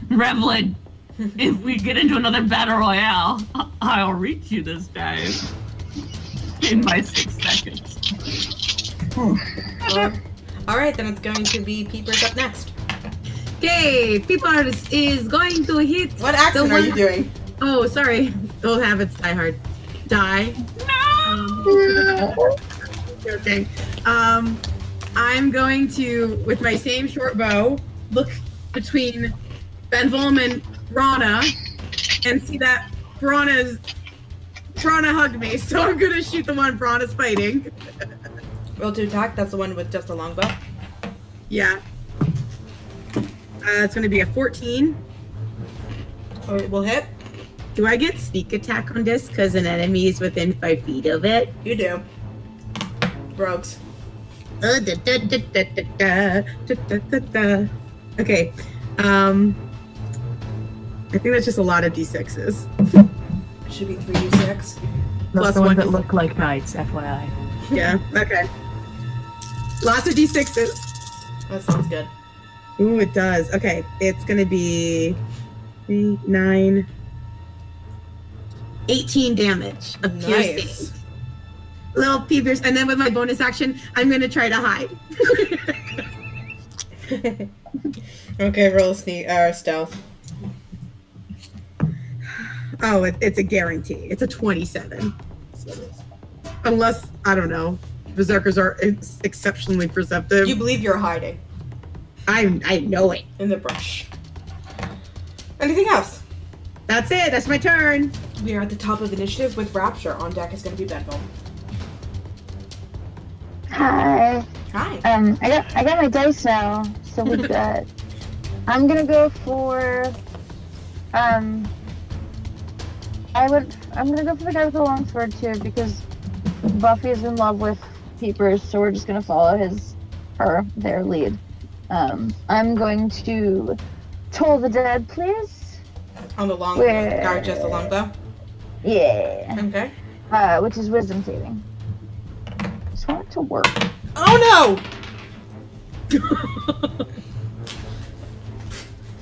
Revlin, if we get into another battle royale, I'll reach you this time. In my 6 seconds. All right, then it's going to be Peepers up next. Okay, Peepers is going to hit. What accent are you doing? Oh, sorry. Old habits die hard. Die. Okay. I'm going to, with my same short bow, look between Benvolm and Rana and see that Brana hugged me, so I'm gonna shoot the one Brana's fighting. Roll to attack. That's the one with just a longbow. Yeah. It's gonna be a 14. Oh, it will hit. Do I get sneak attack on this because an enemy is within 5 feet of it? You do. Brogues. Okay. I think that's just a lot of d6s. It should be 3d6. Plus Those the ones one that is- look like knights, FYI. Yeah. Okay. Lots of d6s. That sounds good. Ooh, it does. Okay, it's gonna be 8, 9, 18 damage of piercing. Nice. Little peepers, and then with my bonus action, I'm gonna try to hide. Okay, roll stealth. Oh, it's a guarantee. It's a 27. Unless, I don't know, berserkers are exceptionally perceptive. You believe you're hiding I know it. in the brush. Anything else? That's it. That's my turn. We are at the top of initiative with Rapture. On deck is going to be Benville. Hi. Hi. I got my dice now, so we got. I'm gonna go for. I'm gonna go for the guy with the long sword too because Buffy is in love with Peepers, so we're just gonna follow their lead. I'm going to toll the dead, please. On the long Where- guard, just the longbow. Yeah. Okay. Which is wisdom saving. Just want it to work. Oh no!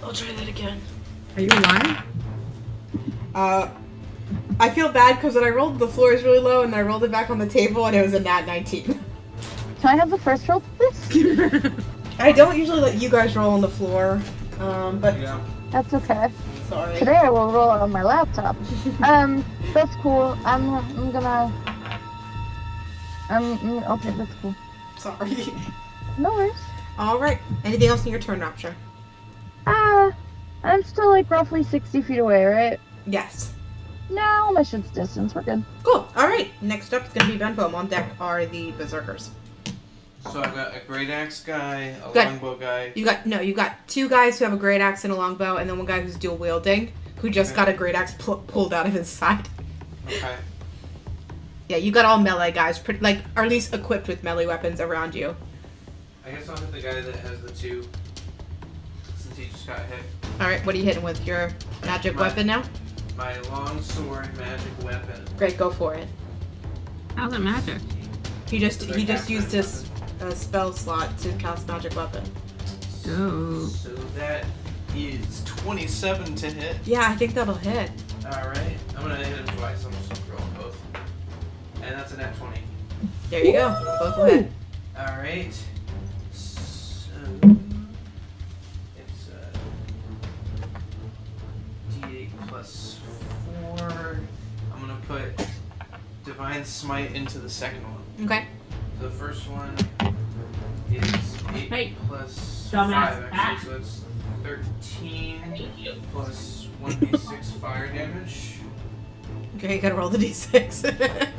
I'll try that again. Are you alive? I feel bad because when I rolled, the floor is really low, and I rolled it back on the table, and it was a nat 19. Can I have the first roll, please? I don't usually let you guys roll on the floor, but Yeah. That's okay. sorry. Today I will roll it on my laptop. That's cool. Okay, that's cool. Sorry. No worries. All right. Anything else in your turn, Rapture? I'm still like roughly 60 feet away, right? Yes. No, mission's distance. We're good. Cool. All right. Next up is going to be Benfoam. On deck are the berserkers. So I've got a great axe guy, a Good. longbow guy. You got two guys who have a great axe and a longbow, and then one guy who's dual wielding, who just Okay. got a great axe pulled out of his side. Okay. Yeah, you got all melee guys, or at least equipped with melee weapons around you. I guess I'll hit the guy that has the 2, since he just got hit. All right. What are you hitting with? Your magic My- weapon now? My long sword magic weapon. Great. Go for it. How's it magic? He just used his spell slot to cast magic weapon. Oh. So that is 27 to hit. Yeah, I think that'll hit. Alright, I'm gonna hit him twice. I'm just gonna roll both. And that's a nat 20. There you go. Both will hit. Alright. So it's D8 plus 4. I'm gonna put Divine Smite into the second one. Okay. The first one is 8 Hey, plus dumbass 5 actually, so it's 13 plus 1d6 fire damage. Okay, you gotta roll the d6.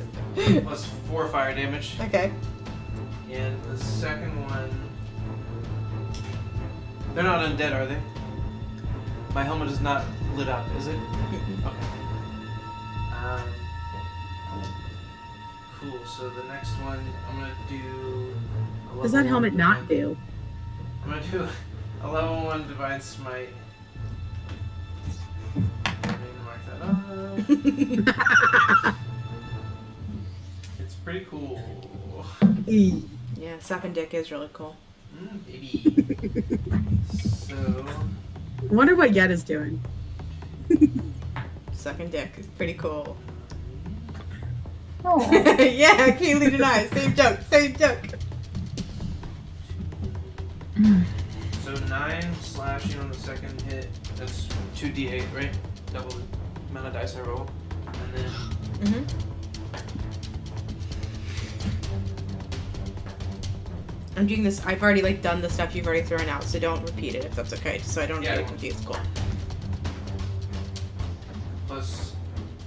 Plus 4 fire damage. Okay. And the second one... They're not undead, are they? My helmet is not lit up, is it? Okay. Cool, so the next one, I'm gonna do... What does that helmet not do? I'm gonna do a level 1 Divine Smite. Let me mark that up. It's pretty cool. Yeah, sucking dick is really cool. Baby. So... Wonder what Yet is doing. Sucking dick is pretty cool. Oh. Yeah, Kaylee denies. Same joke. Same joke. So 9 slashing on the second hit. That's 2d8, right? Double the amount of dice I roll. And then Mm-hmm. I'm doing this. I've already done the stuff you've already thrown out, so don't repeat it if that's okay, just so I don't Yeah, I get won't. confused. Cool. plus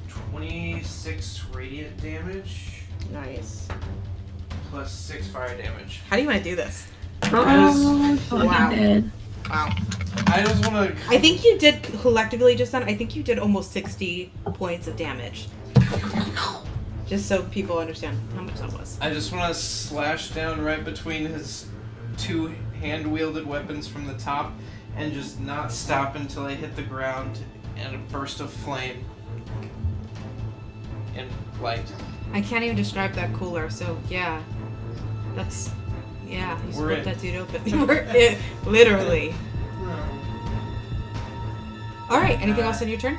26 radiant damage, Nice. plus 6 fire damage. How do you want to do this? Oh, Wow. dead. Wow. I just want to. I think you did collectively just then. I think you did almost 60 points of damage. Just so people understand how much that was. I just want to slash down right between his two hand-wielded weapons from the top and just not stop until I hit the ground and a burst of flame and light. I can't even describe that cooler, so yeah. That's... Yeah, you We're split in. that dude open. We're it, literally. Alright, anything else on your turn?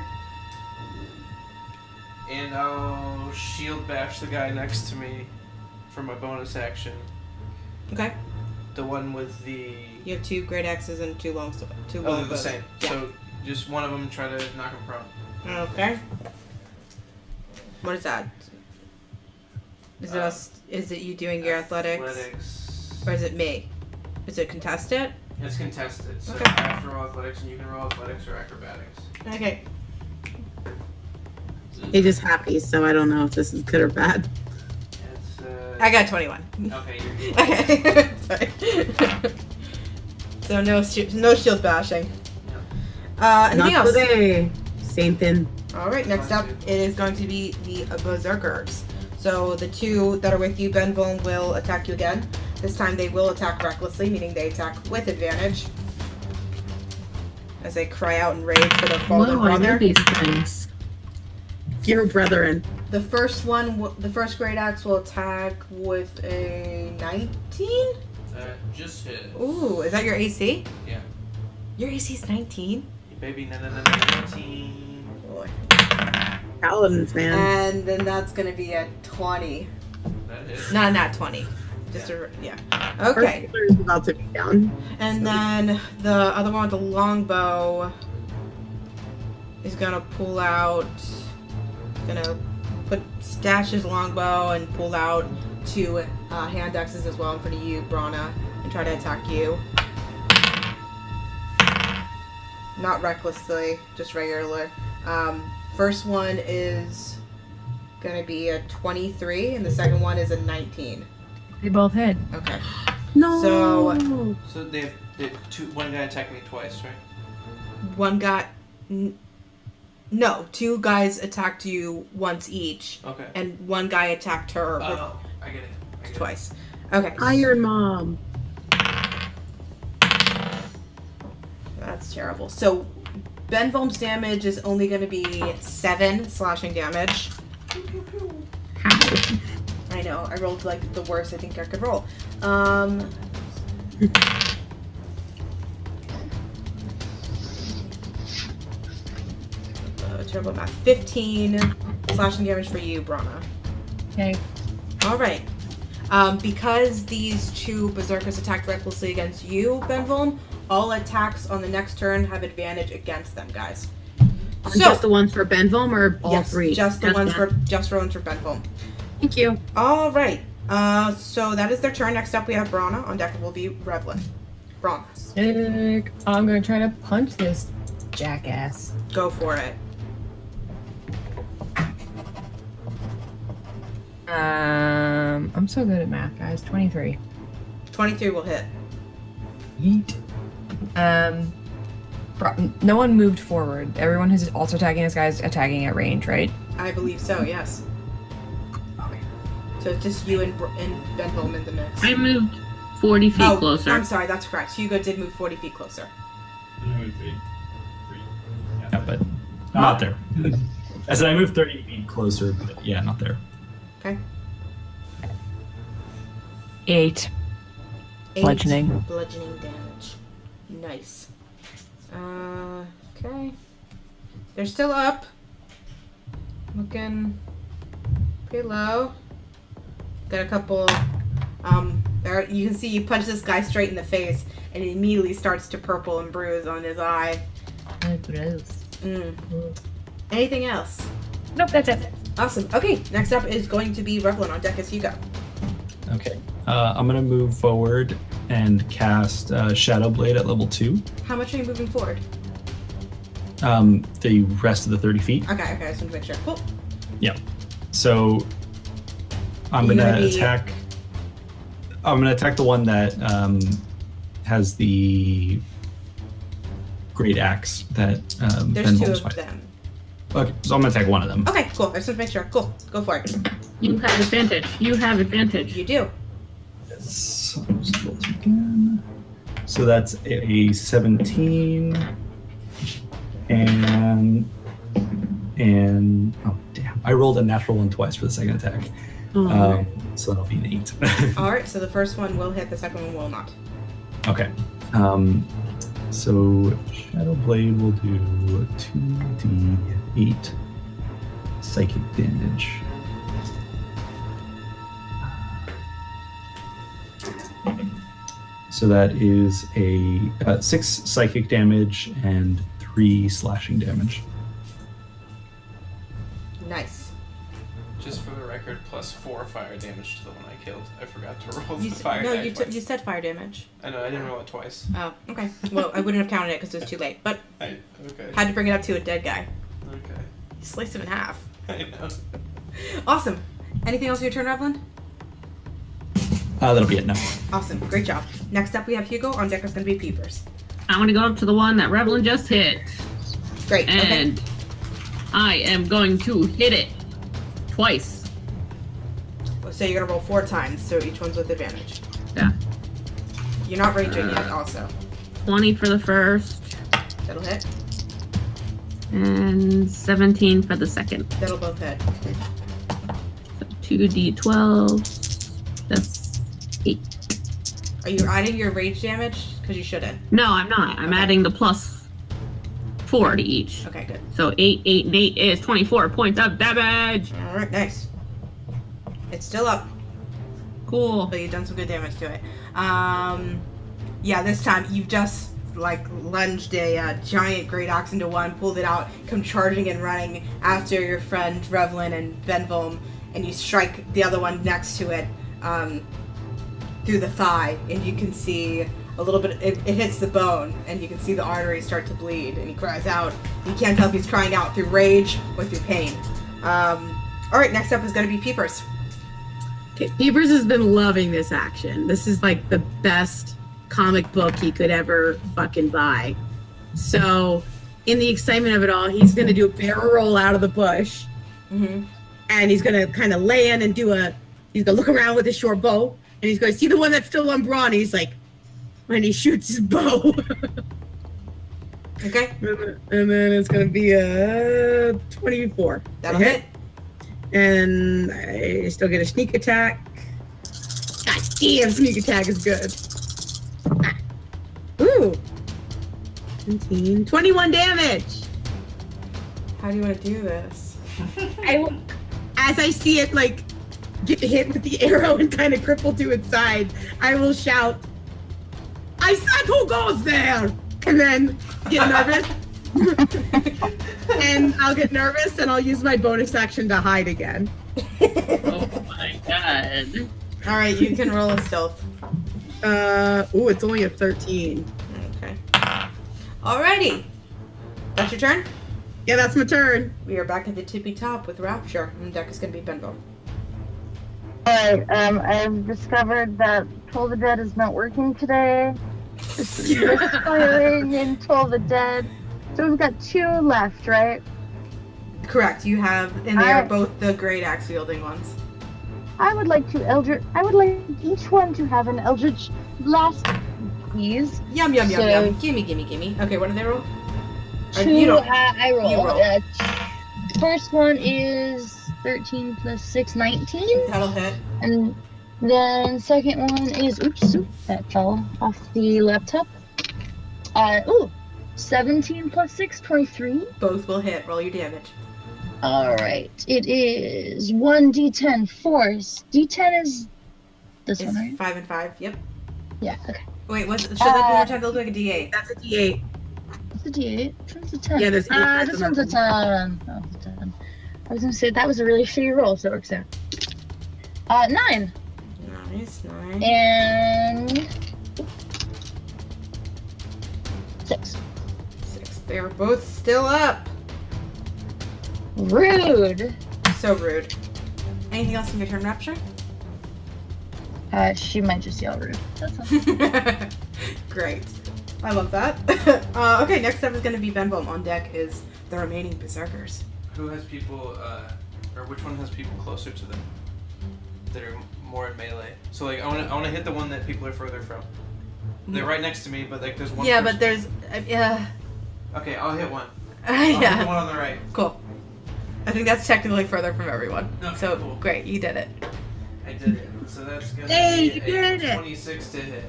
And I'll shield bash the guy next to me for my bonus action. Okay. The one with the... You have 2 great axes and 2 long Oh, they're the longbows. same. Yeah. So just one of them try to knock him prone. Okay. What is that? Is it us? Is it you doing your athletics? Or is it me? Is it contested? It's contested, so Okay. I have to roll athletics, and you can roll athletics or acrobatics. Okay. It is happy, so I don't know if this is good or bad. It's I got 21. okay, you're good. Okay. Sorry. So no shield bashing. Anything Not else? today. Same thing. All right. Next up, it is going to be the berserkers. So the 2 that are with you, Benville, will attack you again. This time they will attack recklessly, meaning they attack with advantage. As they cry out in rage for their fallen Whoa, I know brother. these things. Your brethren. The first one, the first great axe will attack with a 19? That just hit. Ooh, is that your AC? Yeah. Your AC is 19? Baby, 19. Boy. Paladins, man. And then that's going to be a 20. That hit. Not 20. Just a, yeah. Okay. First is about to be down. And then the other one with the longbow is going to pull out, stash his longbow and pull out 2 hand axes as well in front of you, Brana, and try to attack you. Not recklessly, just regular. First one is going to be a 23, and the second one is a 19. They both hit. Okay. No. So they have one guy attacked me twice, right? One guy... No, 2 guys attacked you once each, Okay. and one guy attacked her with Oh, I get it. twice. Okay. Iron Mom. That's terrible. So, Benvolm's damage is only going to be 7 slashing damage. I know, I rolled like the worst I think I could roll. Terrible math. 15 slashing damage for you, Brana. Okay. Alright. Because these 2 berserkers attacked recklessly against you, Benvolm, all attacks on the next turn have advantage against them, guys. So, Just the ones for Benvolm or all yes, 3? just the ones one. for Benvolm. Thank you. Alright. So that is their turn. Next up we have Brana. On deck will be Revlin. Brana. Sick. I'm gonna try to punch this jackass. Go for it. I'm so good at math, guys. 23. 23 will hit. Yeet. No one moved forward. Everyone who's also attacking this guy's attacking at range, right? I believe so, yes. Okay. So it's just you and Benvolm in the mix. I moved 40 feet closer. I'm sorry, that's correct. Hugo did move 40 feet closer. Yeah, but not there. I said I moved 30 feet closer, but yeah, not there. Okay. 8. 8 Bludgeoning. bludgeoning damage. Nice. Okay. They're still up. Looking pretty low. Got a couple. There you can see you punch this guy straight in the face, and he immediately starts to purple and bruise on his eye. Gross. Anything else? Nope, that's it. Awesome. Okay, next up is going to be Revlin on deck as Hugo. Okay. I'm going to move forward and cast Shadow Blade at level 2. How much are you moving forward? The rest of the 30 feet. Okay, I just want to make sure. Cool. Yeah. So I'm You're gonna gonna be- attack. I'm gonna attack the one that has the great axe that There's Ben 2 Volm's of fighting. them. Okay, so I'm gonna attack one of them. Okay, cool. I just want to make sure. Cool. Go for it. You have advantage. You have advantage. You do. Yes. I'll just roll it again. So that's a 17. And oh damn! I rolled a natural one twice for the second attack. So that'll be an 8. All right. So the first one will hit. The second one will not. Okay. So Shadow Blade will do 2d8 psychic damage. So that is a 6 psychic damage and 3 slashing damage. Nice. Just for the record, +4 fire damage to the one I killed. I forgot to roll the You fire no, die you twice. you said fire damage. I know, I didn't roll it twice. Oh, okay. Well, I wouldn't have counted it because it was too late. But Okay. had to bring it up to a dead guy. Okay. You sliced him in half. I know. Awesome. Anything else on your turn, Revlin? That'll be it now. Awesome. Great job. Next up, we have Hugo. On deck is going to be Peepers. I'm gonna go up to the one that Revlin just hit, Great. Okay. and I am going to hit it twice. So you're going to roll 4 times, so each one's with advantage. Yeah. You're not ranging yet, also. 20 for the first, That'll hit. and 17 for the second. That'll both hit. So 2d12. That's 8. Are you adding your rage damage? Because you shouldn't. No, I'm not. I'm Okay. adding the +4 to each. Okay, good. So 8, 8, and 8 is 24 points of damage. All right, nice. It's still up, Cool. but you've done some good damage to it. Yeah, this time you've just like lunged a giant great axe into one, pulled it out, come charging and running after your friend Revlin and Benvolm, and you strike the other one next to it through the thigh, and you can see a little bit. It hits the bone, and you can see the artery start to bleed, and he cries out. You can't tell if he's crying out through rage or through pain. All right, next up is going to be Peepers. Okay, Peepers has been loving this action. This is like the best comic book he could ever fucking buy. So, in the excitement of it all, he's gonna do a barrel roll out of the bush, Mm-hmm. and he's gonna kind of land and he's gonna look around with his short bow, and he's gonna see the one that's still on Braun. And he's like, when he shoots his bow, Okay, and then it's gonna be a 24. that'll hit. And I still get a sneak attack. God damn, sneak attack is good. Ah. Ooh. 17. 21 damage. How do you want to do this? I will, as I see it like get hit with the arrow and kind of cripple to its side, I will shout, I said who goes there? And then get nervous. And I'll get nervous and I'll use my bonus action to hide again. Oh my god. All right, you can roll a stealth. Ooh, it's only a 13. Okay. Alrighty. That's your turn? Yeah, that's my turn. We are back at the tippy top with Rapture, and the deck is going to be Benvo. Alright, I've discovered that Toll the Dead is not working today. It's misfiring in Toll the Dead. So we've got 2 left, right? Correct. You have, and they are both the great axe wielding ones. I would like each one to have an Eldritch Blast, please. Yum, yum, yum, So- yum. Gimme, gimme, gimme. Okay, what do they roll? Or 2, you don't. I roll. You roll. First one is 13 plus 6, 19. That'll hit. And then second one is, oops, that fell off the laptop. 17 plus 6, 23. Both will hit. Roll your damage. Alright, it is 1d10 force. D10 is this It's one, right? 5 and 5. Yep. Yeah, okay. Wait, show that one more time. It'll look like a D8. That's a D8. It's a d8. Which one's a 10? Yeah, there's 8 sides this on one's a that 10. Oh, it's a 10. I was gonna say that was a really shitty roll, so it works out. 9. Nice, 9. And 6. 6. They are both still up. Rude. So rude. Anything else in your turn, Rapture? She might just yell rude. That's all. Great. I love that. Okay, next up is going to be Benvom. On deck is the remaining Berserkers. Who has people, or which one has people closer to them? that are more in melee. So like I want to hit the one that people are further from. They're right next to me, but like there's one. Yeah, person. but there's Okay, I'll hit one. I'll hit the yeah. one on the right. Cool. I think that's technically further from everyone. Okay, So cool. great, you did it. I did it. So that's gonna Hey, be you did it. 26 to hit.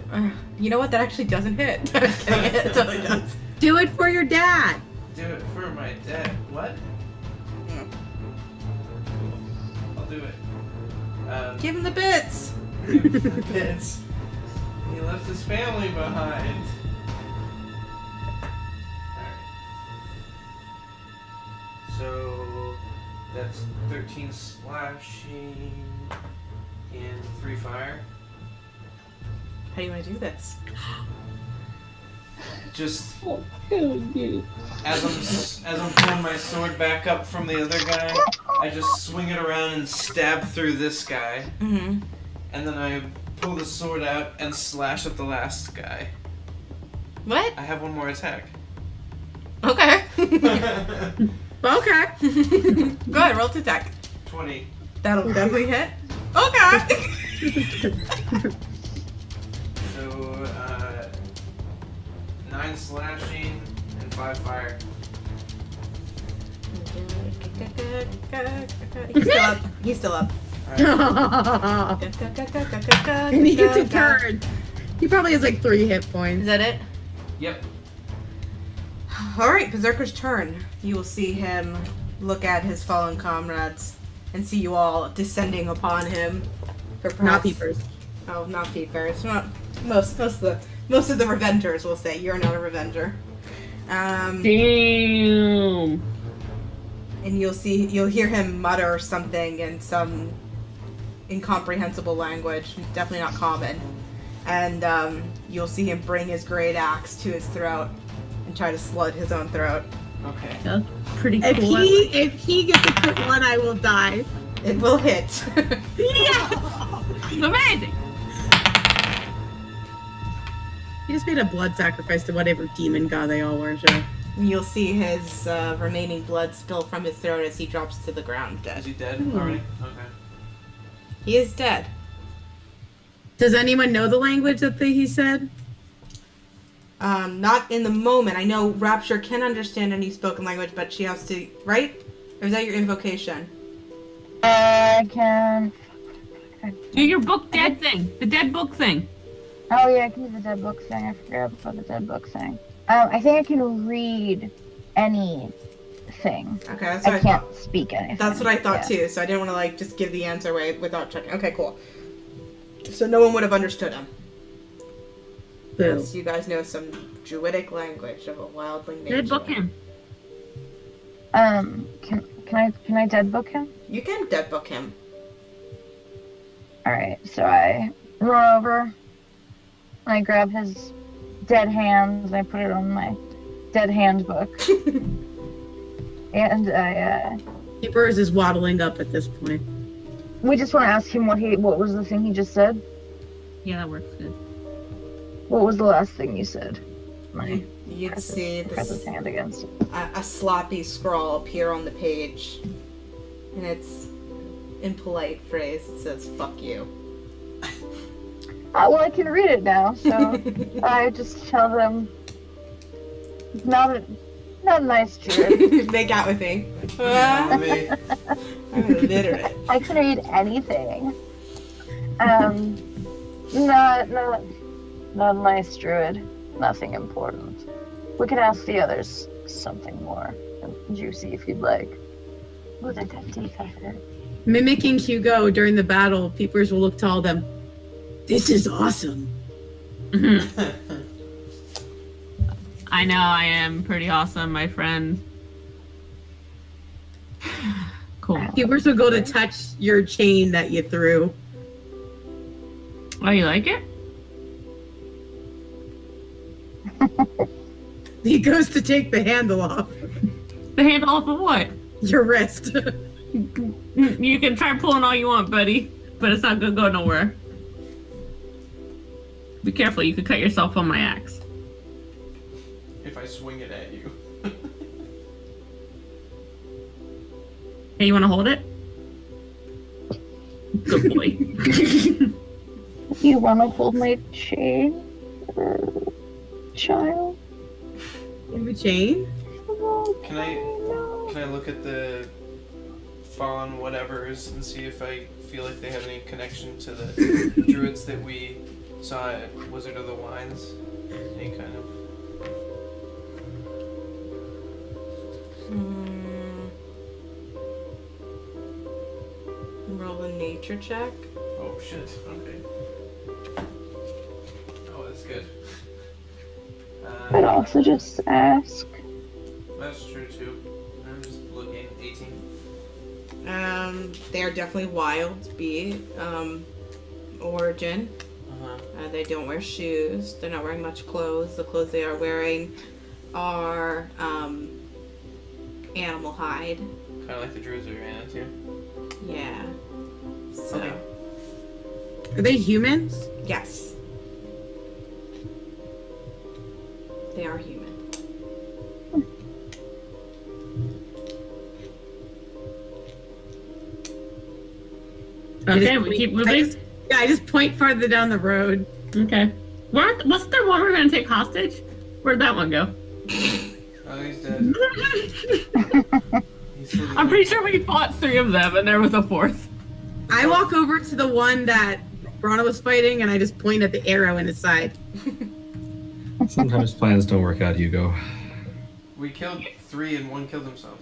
You know what? That actually doesn't hit. I'm just kidding. It totally does. Do it for your dad. Do it for my dad. What? Mm. I'll do it. Give him the bits. Bits. He left his family behind. Alright. So that's 13 slashing and 3 fire. How do you want to do this? Just as I'm pulling my sword back up from the other guy, I just swing it around and stab through this guy. Mm-hmm. And then I pull the sword out and slash at the last guy. What? I have one more attack. Okay. Okay. Go ahead, roll to attack. 20. That'll definitely hit. Okay. So, 9 slashing and 5 fire. He's still up. And he gets a turn. He probably has like 3 hit Is points. that it? Yep. Alright, Berserker's turn. You will see him look at his fallen comrades and see you all descending upon him. For Not perhaps- peepers. Oh, not Peepers. Not most of the Revengers will say you're not a Revenger. Damn. And you'll hear him mutter something in some incomprehensible language, definitely not common. And you'll see him bring his great axe to his throat and try to slit his own throat. Okay. That's pretty If cool. he gets a crit one, I will die. It will hit. Yeah! Amazing! He just made a blood sacrifice to whatever demon god they all worship. You'll see his remaining blood spill from his throat as he drops to the ground Is dead. he dead already? Okay. He is dead. Does anyone know the language that he said? Not in the moment. I know Rapture can understand any spoken language, but she has to, right? Or is that your invocation? I can. Do your book dead thing. The dead book thing. Oh yeah, I can do the dead book thing. I forgot about the dead book thing. I think I can read anything. Okay, that's what I I can't thought. speak anything. That's what I thought Yeah. too, so I didn't want to just give the answer away without checking. Okay, cool. So no one would have understood him. Boo. Yes, you guys know some druidic language of a wildling nature. Dead book him. Can I dead book him? You can dead book him. Alright, so I run over and I grab his dead hands and I put it on my dead hand book. And I Peepers is waddling up at this point. we just want to ask him what was the thing he just said? Yeah, that works good. What was the last thing you said? My You'd press see his this, hand against it. a sloppy scrawl appear on the page, and it's in polite phrase. It says "fuck you." Well, I can read it now, so I just tell them not a nice druid. Make out with me. Follow me. I'm illiterate. I can read anything. Not a nice druid. Nothing important. We can ask the others something more juicy if you'd like. Ooh, that got deep effort. Mimicking Hugo during the battle, Peepers will look to all of them. This is awesome. I know I am pretty awesome, my friend. Cool. Peepers will go to touch your chain that you threw. Oh, you like it? He goes to take the handle off The handle off of what? your wrist. You can try pulling all you want, buddy, but it's not gonna go nowhere. Be careful, you could cut yourself on my axe. If I swing it at you. Hey, you wanna hold it? Good boy. You wanna hold my chain? Child? In the chain? Can I look at the fallen whatevers and see if I feel like they have any connection to the druids that we saw at Wizard of the Wines? Any kind of... Roll a nature check. Oh shit, okay. Oh, that's good. I'd also just ask. That's true too. I'm just looking. 18. They are definitely wild bee origin. Uh-huh. They don't wear shoes. They're not wearing much clothes. The clothes they are wearing are animal hide. Kind of like the druids we ran into. Yeah. So, Okay. Are they humans? yes. They are human. Okay, we keep moving. I just point farther down the road. Okay. What's the one we're gonna take hostage? Where'd that one go? Oh, he's dead. He's still I'm pretty sure we fought 3 of them, and there was a 4th. I walk over to the one that Brana was fighting, and I just point at the arrow in his side. Sometimes plans don't work out, Hugo. We killed 3 and 1 killed himself.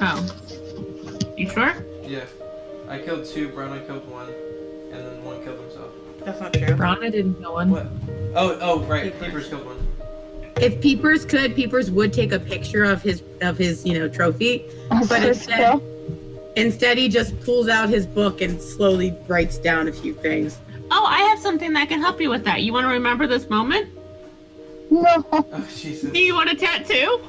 Oh. You sure? Yeah. I killed 2, Brona killed 1, and then 1 killed himself. That's not true. Rana didn't kill one. What? Oh, right. Peepers killed 1. If Peepers could, Peepers would take a picture of his trophy, but instead he just pulls out his book and slowly writes down a few things. Oh, I have something that can help you with that. You want to remember this moment? No. Oh, Jesus. Do you want a tattoo?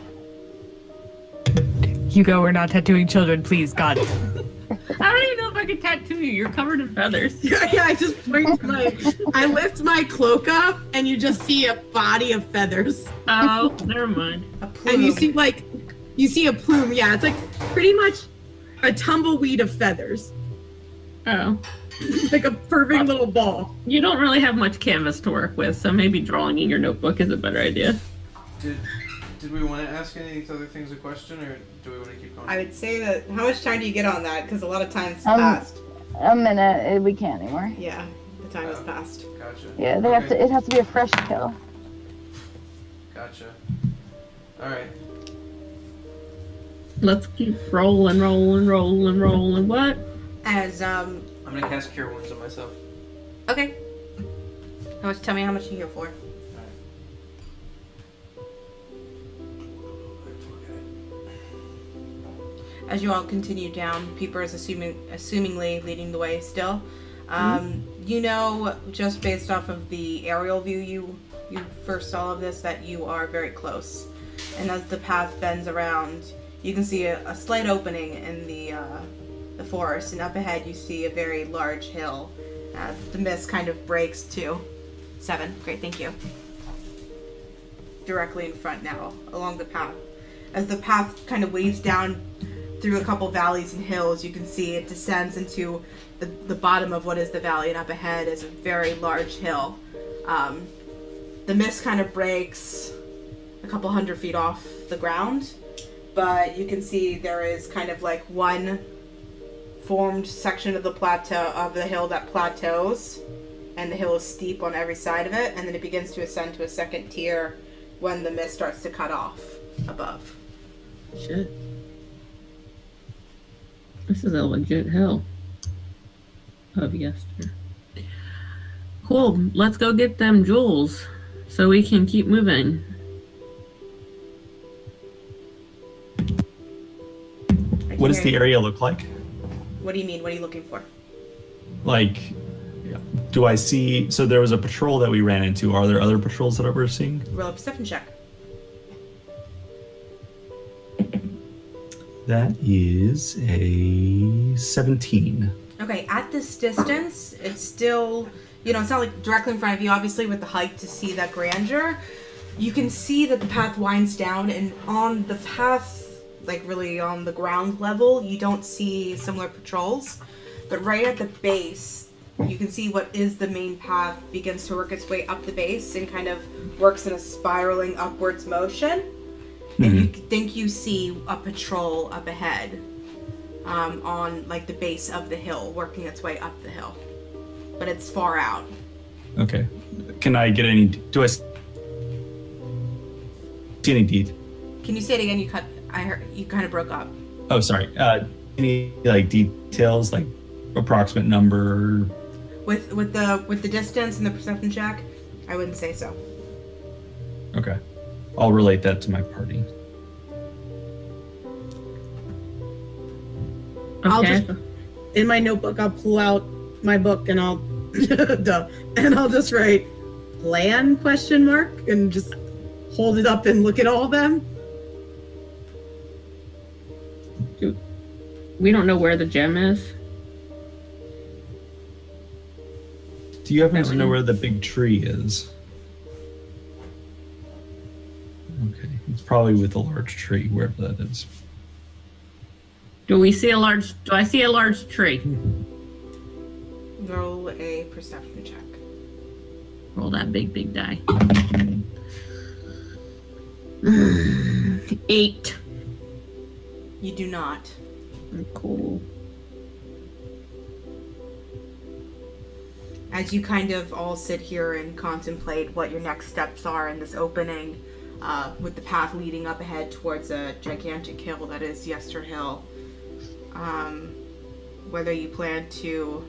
Hugo, we're not tattooing children, please, God. I don't even know if I can tattoo you. You're covered in feathers. Yeah, I just point I lift my cloak up, and you just see a body of feathers. Oh, never mind. A plume. And you see a plume. Yeah, it's like pretty much a tumbleweed of feathers. Oh. Like a perfect little ball. You don't really have much canvas to work with, so maybe drawing in your notebook is a better idea. Did we want to ask any of these other things a question, or do we want to keep going? I would say that. How much time do you get on that? Because a lot of time's passed. A minute. We can't anymore. Yeah, the time has passed. Gotcha. Yeah, they have to. It has to be a fresh kill. Gotcha. Alright. Let's keep rolling. What? As I'm gonna cast Cure Wounds on myself. okay. Tell me how much you're here for. As you all continue down, Peeper is assumingly leading the way still. You know, just based off of the aerial view you first saw of this, that you are very close. And as the path bends around, you can see a slight opening in the forest, and up ahead you see a very large hill. The mist kind of breaks to 7. Great, thank you. Directly in front now, along the path. As the path kind of waves down through a couple valleys and hills, you can see it descends into the bottom of what is the valley, and up ahead is a very large hill. The mist kind of breaks a couple 100 feet off the ground, but you can see there is kind of like one formed section of the plateau of the hill that plateaus, and the hill is steep on every side of it, and then it begins to ascend to a second tier when the mist starts to cut off above. Shit. This is a legit hill of yester. Cool. Let's go get them jewels so we can keep moving. What does the area look like? What do you mean? What are you looking for? Like, do I see? So there was a patrol that we ran into. Are there other patrols that we're seeing? Roll a perception check. That is a 17. Okay, at this distance, it's still, it's not like directly in front of you, obviously, with the height to see that grandeur. You can see that the path winds down, and on the path like really on the ground level, you don't see similar patrols. But right at the base, you can see what is the main path begins to work its way up the base and kind of works in a spiraling upwards motion. And you think you see a patrol up ahead on like the base of the hill, working its way up the hill. But it's far out. Okay. Can I get any? Do I see any deed? Can you say it again? I heard you kind of broke up. Oh, sorry. Any like details, like approximate number? With the distance and the perception check, I wouldn't say so. Okay. I'll relate that to my party. I'll Okay. just in my notebook. I'll pull out my book and I'll I'll just write plan ? And just hold it up and look at all of them. We don't know where the gem is. Do you happen to know where the big tree is? Okay. It's probably with a large tree, wherever that is. Do I see a large tree? Roll a perception check. Roll that big die. 8. You do not. Cool. As you kind of all sit here and contemplate what your next steps are in this opening, with the path leading up ahead towards a gigantic hill that is Yester Hill, whether you plan to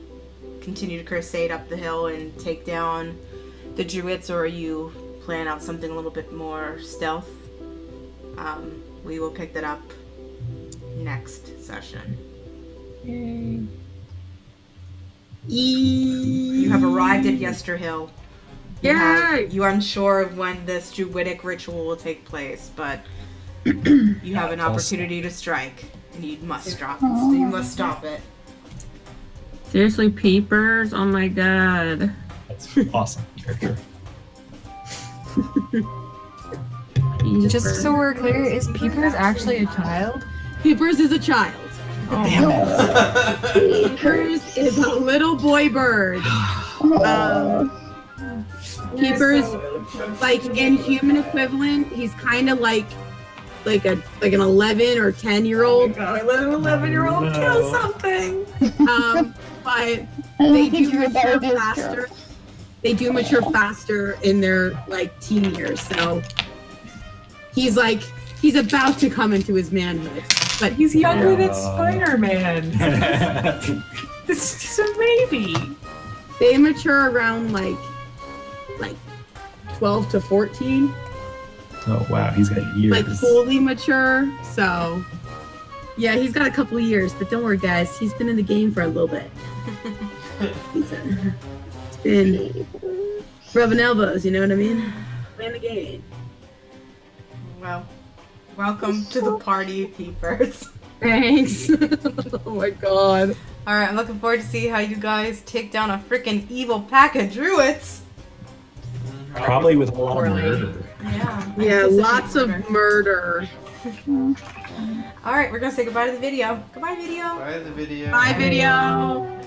continue to crusade up the hill and take down the druids, or you plan out something a little bit more stealth, we will pick that up next session. You have arrived at Yester Hill. You are unsure of when this druidic ritual will take place, but you have an opportunity to strike, and you must stop it. Seriously, Peepers? Oh my god. That's awesome character. Just so we're clear, is Peepers actually a child? Peepers is a child. Peepers is a little boy bird. Peepers, like in human equivalent, he's kind of like an 11 or 10-year-old. God, I let an 11-year-old kill something. But they do mature faster. They do mature faster in their like teen years. So he's about to come into his manhood. But He's younger than Spider-Man. This is a baby. they mature around like 12 to 14. Oh wow, he's got years. Like fully mature. So yeah, he's got a couple of years, but don't worry guys, he's been in the game for a little bit. He's been rubbing elbows, you know what I mean? Playing the game. Well, welcome to the party, Peepers. Thanks. Oh my god. Alright, I'm looking forward to see how you guys take down a freaking evil pack of druids. Probably with a lot of murder. Yeah, lots of murder. Alright, we're gonna say goodbye to the video. Goodbye, video. Bye, the video. Bye, video.